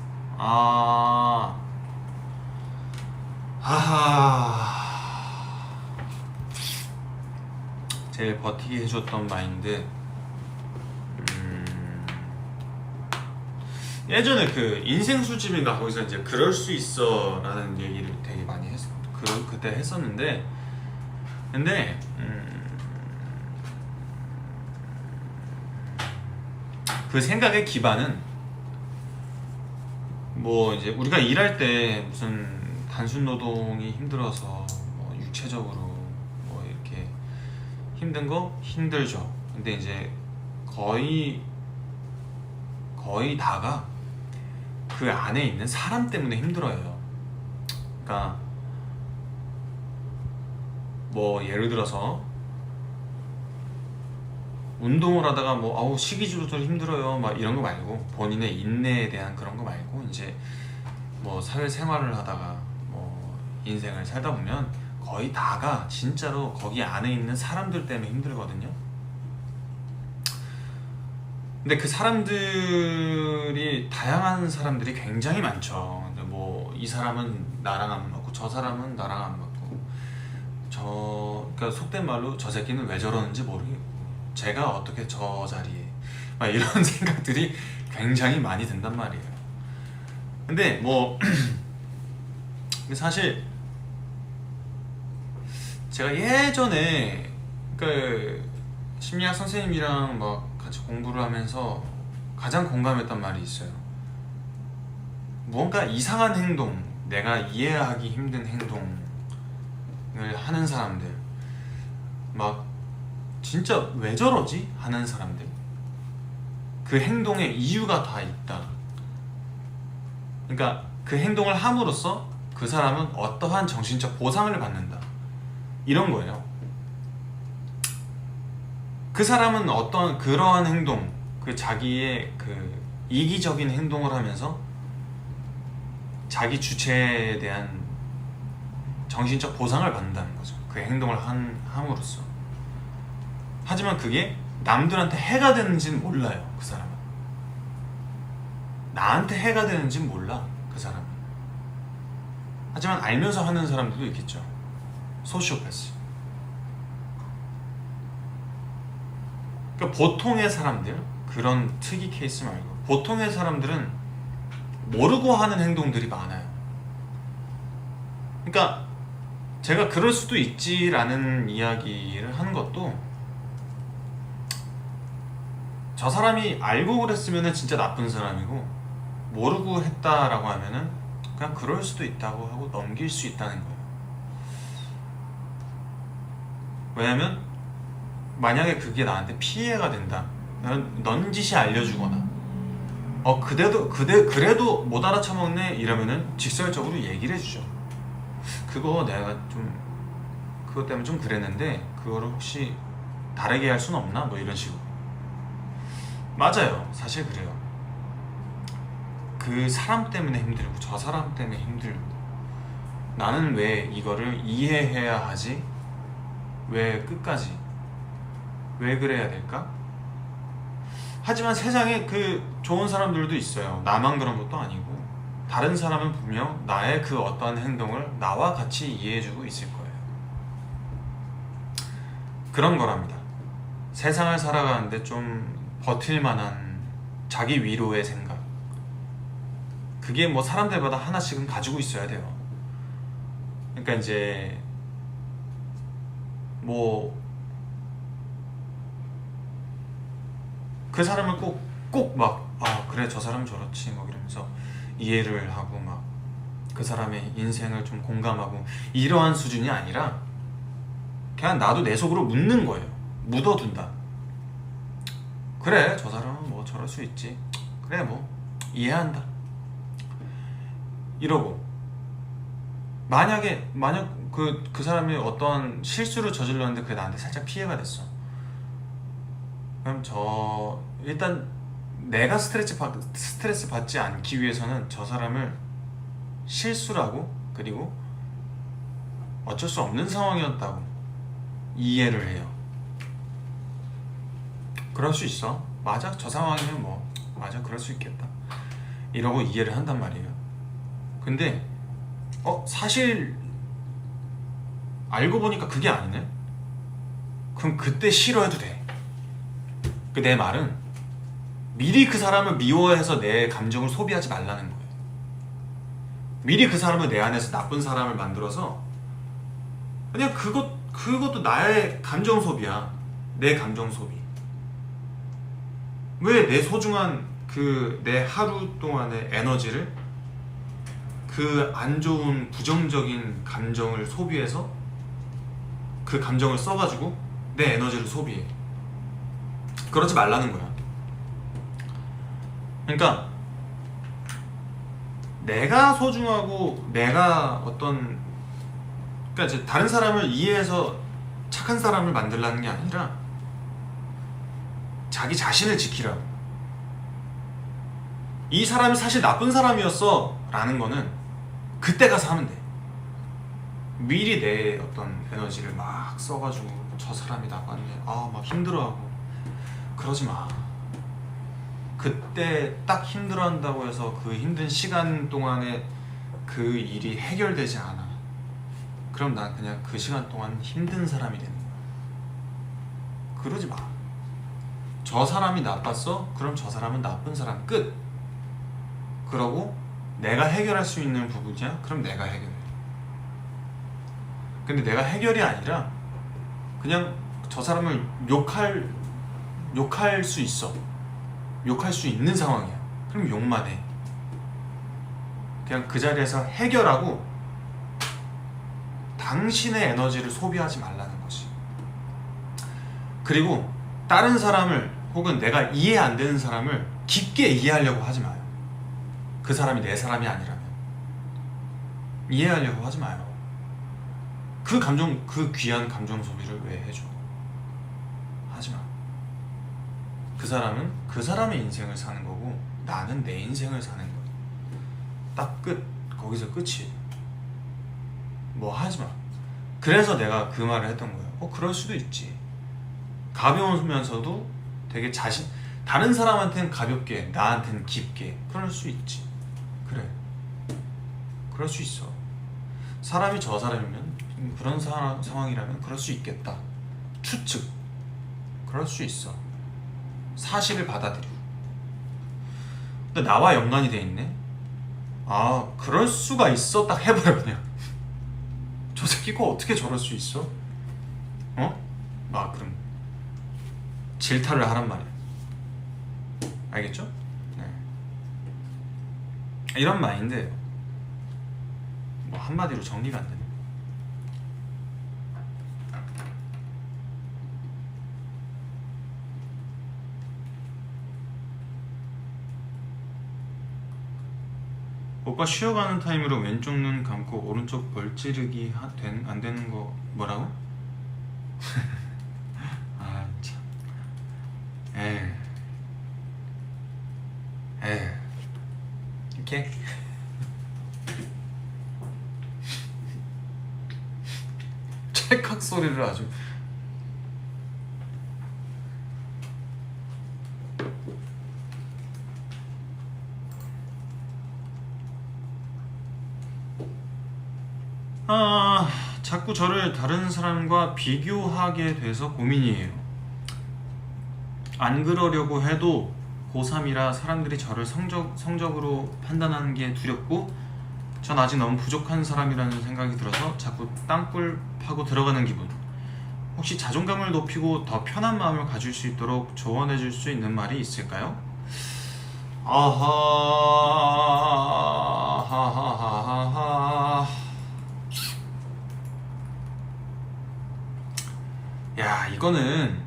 제일 버티게 해줬던 마인드. 예전에 그 인생 술집인가 거기서 이제 그럴 수 있어라는 얘기를 되게 많이 그때 했었는데, 근데 그 생각의 기반은 뭐 이제 우리가 일할 때 무슨 단순 노동이 힘들어서 뭐 육체적으로 뭐 이렇게 힘든 거 힘들죠. 근데 이제 거의 다가 그 안에 있는 사람 때문에 힘들어요. 그러니까 뭐 예를 들어서 운동을 하다가 뭐 아우 식이주로 힘들어요 막 이런 거 말고, 본인의 인내에 대한 그런 거 말고, 이제 뭐 사회생활을 하다가 뭐 인생을 살다 보면 거의 다가 진짜로 거기 안에 있는 사람들 때문에 힘들거든요. 근데 그 사람들이 다양한 사람들이 굉장히 많죠. 근데 뭐 이 사람은 나랑 안 맞고 저 사람은 나랑 안 맞고 그러니까 속된 말로 저 새끼는 왜 저러는지 모르겠고 제가 어떻게 저 자리에 막 이런 생각들이 굉장히 많이 든단 말이에요. 근데 뭐 사실 제가 예전에 그 심리학 선생님이랑 막 같이 공부를 하면서 가장 공감했던 말이 있어요. 무언가 이상한 행동, 내가 이해하기 힘든 행동을 하는 사람들, 막 진짜 왜 저러지? 하는 사람들, 그 행동에 이유가 다 있다. 그러니까 그 행동을 함으로써 그 사람은 어떠한 정신적 보상을 받는다, 이런 거예요. 그 사람은 어떤 그러한 행동, 그 자기의 그 이기적인 행동을 하면서 자기 주체에 대한 정신적 보상을 받는다는 거죠. 그 행동을 함으로써. 하지만 그게 남들한테 해가 되는지는 몰라요. 그 사람은 나한테 해가 되는지는 몰라. 그 사람은. 하지만 알면서 하는 사람들도 있겠죠. 소시오패스. 그러니까 보통의 사람들, 그런 특이 케이스 말고 보통의 사람들은 모르고 하는 행동들이 많아요. 그러니까 제가 그럴 수도 있지라는 이야기를 하는 것도, 저 사람이 알고 그랬으면 진짜 나쁜 사람이고 모르고 했다라고 하면은 그냥 그럴 수도 있다고 하고 넘길 수 있다는 거예요. 왜냐면 만약에 그게 나한테 피해가 된다, 넌지시 알려주거나 그래도 못 알아쳐먹네 이러면은 직설적으로 얘기를 해주죠. 그거 내가 좀 그것 때문에 좀 그랬는데 그거를 혹시 다르게 할 순 없나? 뭐 이런 식으로. 맞아요. 사실 그래요. 그 사람 때문에 힘들고 저 사람 때문에 힘들고 나는 왜 이거를 이해해야 하지? 왜 끝까지? 왜 그래야 될까? 하지만 세상에 그 좋은 사람들도 있어요. 나만 그런 것도 아니고 다른 사람은 분명 나의 그 어떠한 행동을 나와 같이 이해해주고 있을 거예요. 그런 거랍니다. 세상을 살아가는데 좀 버틸 만한 자기 위로의 생각, 그게 뭐 사람들마다 하나씩은 가지고 있어야 돼요. 그러니까 이제 뭐 그 사람을 꼭 막 그래 저 사람 저렇지 뭐 이러면서 이해를 하고 막 그 사람의 인생을 좀 공감하고 이러한 수준이 아니라 그냥 나도 내 속으로 묻는 거예요. 묻어둔다. 그래 저 사람은 뭐 저럴 수 있지, 그래 뭐 이해한다 이러고, 만약 그 사람이 어떤 실수를 저질렀는데 그게 나한테 살짝 피해가 됐어. 그럼 저 일단 내가 스트레스 받지 않기 위해서는 저 사람을 실수라고, 그리고 어쩔 수 없는 상황이었다고 이해를 해요. 그럴 수 있어. 맞아, 저 상황이면 뭐 맞아, 그럴 수 있겠다 이러고 이해를 한단 말이에요. 근데 사실 알고 보니까 그게 아니네? 그럼 그때 싫어해도 돼. 그 내 말은 미리 그 사람을 미워해서 내 감정을 소비하지 말라는 거예요. 미리 그 사람을 내 안에서 나쁜 사람을 만들어서 그냥 그것도 나의 감정 소비야. 내 감정 소비. 왜 내 소중한 그 내 하루 동안의 에너지를 그 안 좋은 부정적인 감정을 소비해서 그 감정을 써가지고 내 에너지를 소비해. 그러지 말라는 거야. 그러니까 내가 소중하고 내가 그러니까 이제 다른 사람을 이해해서 착한 사람을 만들라는 게 아니라 자기 자신을 지키라고. 이 사람이 사실 나쁜 사람이었어 라는 거는 그때 가서 하면 돼. 미리 내 어떤 에너지를 막 써가지고 저 사람이 나빴네, 막 힘들어하고 그러지 마. 그때 딱 힘들어한다고 해서 그 힘든 시간 동안에 그 일이 해결되지 않아. 그럼 난 그냥 그 시간 동안 힘든 사람이 되는 거야. 그러지 마. 저 사람이 나빴어? 그럼 저 사람은 나쁜 사람, 끝. 그러고 내가 해결할 수 있는 부분이야? 그럼 내가 해결해. 근데 내가 해결이 아니라 그냥 저 사람을 욕할 수 있어. 욕할 수 있는 상황이야. 그럼 욕만 해. 그냥 그 자리에서 해결하고 당신의 에너지를 소비하지 말라는 거지. 그리고 다른 사람을, 혹은 내가 이해 안 되는 사람을 깊게 이해하려고 하지 마요. 그 사람이 내 사람이 아니라면 이해하려고 하지 마요. 그 귀한 감정 소비를 왜 해줘? 하지 마. 그 사람은 그 사람의 인생을 사는 거고 나는 내 인생을 사는 거야. 딱 끝. 거기서 끝이에요. 뭐 하지 마. 그래서 내가 그 말을 했던 거예요. 그럴 수도 있지. 가벼우면서도 되게 다른 사람한테는 가볍게, 나한테는 깊게. 그럴 수 있지. 그래. 그럴 수 있어. 사람이 저 사람이면, 그런 상황이라면 그럴 수 있겠다. 추측. 그럴 수 있어. 사실을 받아들이고. 근데 나와 연관이 돼 있네? 그럴 수가 있어. 딱 해버려 그냥. 저 새끼가 어떻게 저럴 수 있어? 그럼 질타를 하란 말이야. 알겠죠? 네. 이런 마인드예요. 뭐 한마디로 정리가 안 되네. 오빠 쉬어가는 타임으로 왼쪽 눈 감고 오른쪽 벌 찌르기 안 되는 거 뭐라고? 참. 이렇게 찰칵 소리를 아주. 자꾸 저를 다른 사람과 비교하게 돼서 고민이에요. 안 그러려고 해도 고3이라 사람들이 저를 성적으로 판단하는 게 두렵고 전 아직 너무 부족한 사람이라는 생각이 들어서 자꾸 땅굴 파고 들어가는 기분. 혹시 자존감을 높이고 더 편한 마음을 가질 수 있도록 조언해 줄 수 있는 말이 있을까요? 야, 이거는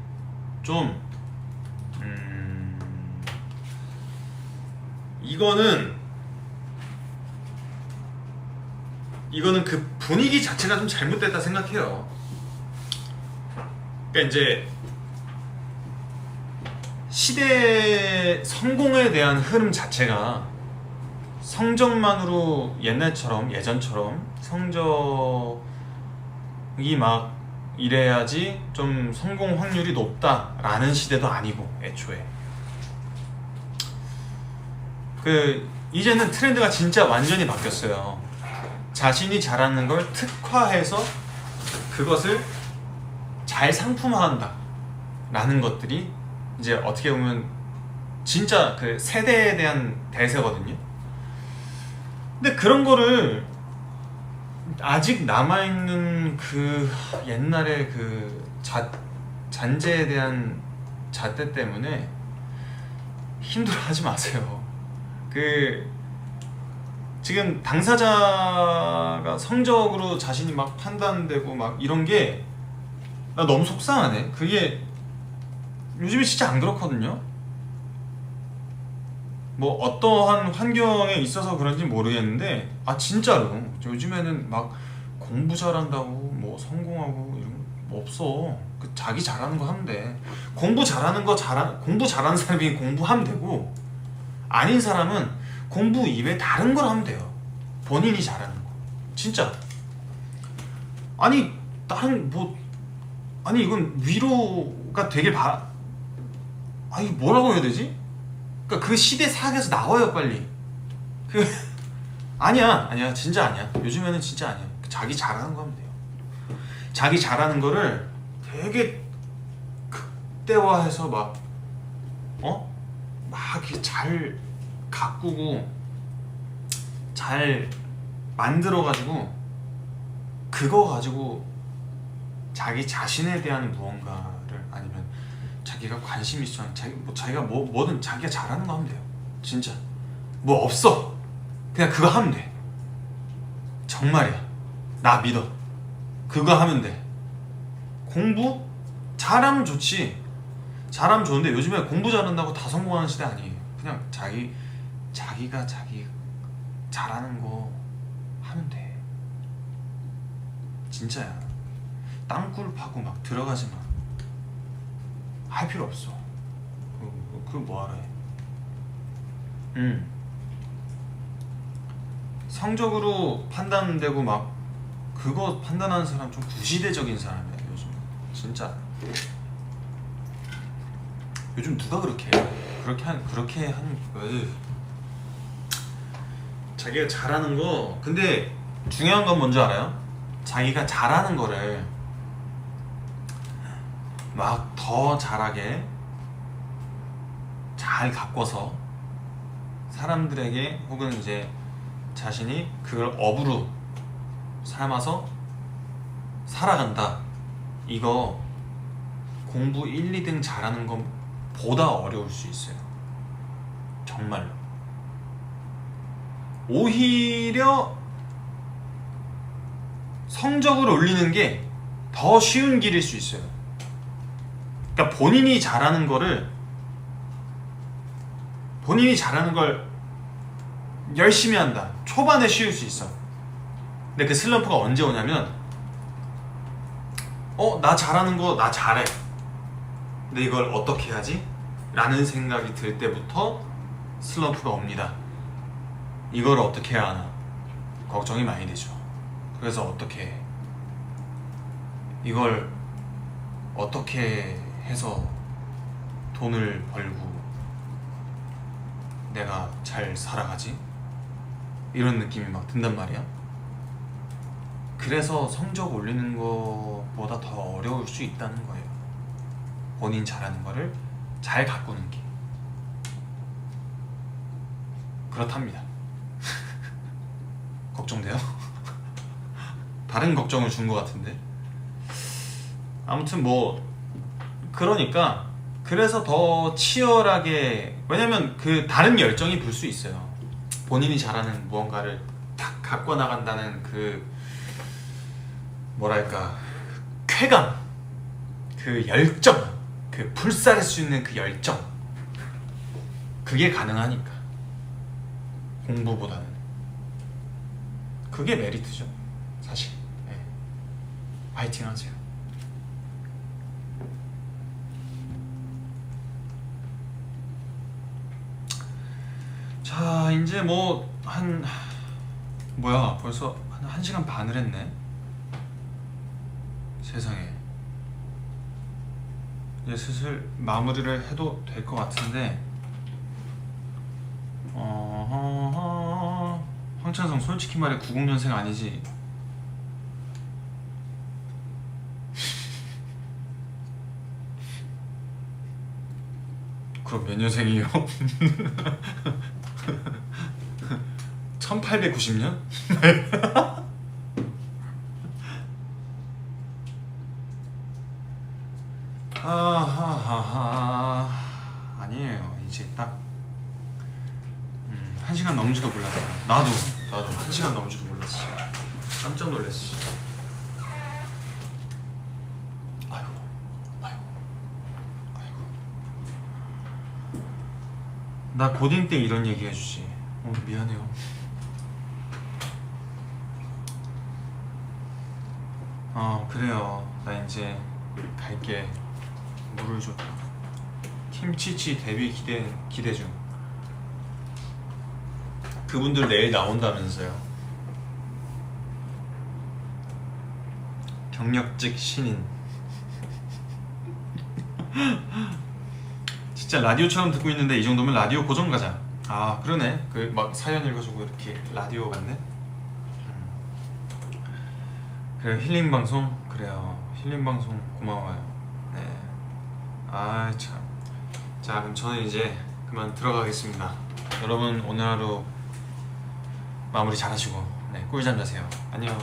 좀 이거는 그 분위기 자체가 좀 잘못됐다 생각해요. 그러니까 이제 시대 성공에 대한 흐름 자체가 성적만으로 예전처럼 성적이 막 이래야지 좀 성공 확률이 높다라는 시대도 아니고, 애초에 이제는 트렌드가 진짜 완전히 바뀌었어요. 자신이 잘하는 걸 특화해서 그것을 잘 상품화한다 라는 것들이 이제 어떻게 보면 진짜 그 세대에 대한 대세거든요. 근데 그런 거를 아직 남아있는 그 옛날의 그 잔재에 대한 잣대 때문에 힘들어하지 마세요. 지금 당사자가 성적으로 자신이 막 판단되고 막 이런 게 나 너무 속상하네. 그게 요즘에 진짜 안 그렇거든요. 뭐 어떠한 환경에 있어서 그런지 모르겠는데, 진짜로 요즘에는 막 공부 잘한다고 뭐 성공하고 이런 거 없어. 자기 잘하는 거 하면 돼. 공부 잘하는 사람이 공부하면 되고, 아닌 사람은 공부 이외에 다른 걸 하면 돼요. 본인이 잘하는 거. 진짜. 이건 위로가 되길 뭐라고 해야 되지? 그러니까 그 시대 사학에서 나와요, 빨리. 아니야, 진짜 아니야. 요즘에는 진짜 아니야. 자기 잘하는 거 하면 돼요. 자기 잘하는 거를 되게 극대화해서 막 이렇게 잘 가꾸고 잘 만들어가지고, 그거 가지고 자기 자신에 대한 무언가를, 아니면 자기가 관심 있어 자기가 뭐든 자기가 잘하는 거 하면 돼요. 진짜 뭐 없어. 그냥 그거 하면 돼. 정말이야. 나 믿어. 그거 하면 돼. 공부 잘하면 좋지. 잘하면 좋은데 요즘에 공부 잘한다고 다 성공하는 시대 아니에요. 그냥 자기가 자기 잘하는 거 하면 돼. 진짜야. 땅굴 파고 막 들어가지 마. 할 필요 없어. 그거 뭐하러 해. 성적으로 판단되고 막 그거 판단하는 사람 좀 구시대적인 사람이야 요즘. 진짜. 요즘 누가 그렇게 해? 그렇게 하는 자기가 잘하는 거. 근데 중요한 건 뭔지 알아요? 자기가 잘하는 거를 막 더 잘하게 잘 가꿔서 사람들에게, 혹은 이제 자신이 그걸 업으로 삼아서 살아간다. 이거 공부 1, 2등 잘하는 건 보다 어려울 수 있어요. 정말로. 오히려 성적을 올리는 게 더 쉬운 길일 수 있어요. 그러니까 본인이 잘하는 걸 열심히 한다. 초반에 쉬울 수 있어. 근데 그 슬럼프가 언제 오냐면, 나 잘하는 거 나 잘해. 근데 이걸 어떻게 하지? 라는 생각이 들 때부터 슬럼프가 옵니다. 이걸 어떻게 해야 하나? 걱정이 많이 되죠. 그래서 어떻게 해? 이걸 어떻게 해서 돈을 벌고 내가 잘 살아가지? 이런 느낌이 막 든단 말이야. 그래서 성적 올리는 것보다 더 어려울 수 있다는 거예요. 본인 잘하는 거를 잘 가꾸는 게. 그렇답니다. 걱정돼요? 다른 걱정을 준 것 같은데. 아무튼 그러니까 그래서 더 치열하게, 왜냐면 그 다른 열정이 불 수 있어요. 본인이 잘하는 무언가를 딱 갖고 나간다는 그 뭐랄까, 쾌감, 그 열정, 그 불살할 수 있는 그 열정, 그게 가능하니까. 공부보다는 그게 메리트죠, 사실. 네. 파이팅 하세요. 이제 뭐 한 뭐야 벌써 한 1시간 반을 했네. 세상에. 이제 슬슬 마무리를 해도 될 것 같은데. 황찬성 솔직히 말해 90년생 아니지? 그럼 몇 년생이요? 1890년? 아하하하. 아니에요. 이제 딱 1시간 넘은지도 몰랐어요. 나도 1시간 넘은지도 몰랐어. 깜짝 놀랐어. 아이고. 나 고딩 때 이런 얘기 해주지. 미안해요. 그래요. 나 이제 갈게. 물을 줘. 김치치 데뷔 기대 중. 그분들 내일 나온다면서요. 경력직 신인. 진짜 라디오처럼 듣고 있는데 이 정도면 라디오 고정 가자. 아 그러네. 그 막 사연 읽어주고 이렇게 라디오 같네. 그래요. 힐링 방송. 그래요. 힐링 방송 고마워요. 네. 아 참. 자 그럼 저는 이제 그만 들어가겠습니다. 여러분 오늘 하루 마무리 잘하시고 네, 꿀잠 자세요. 안녕.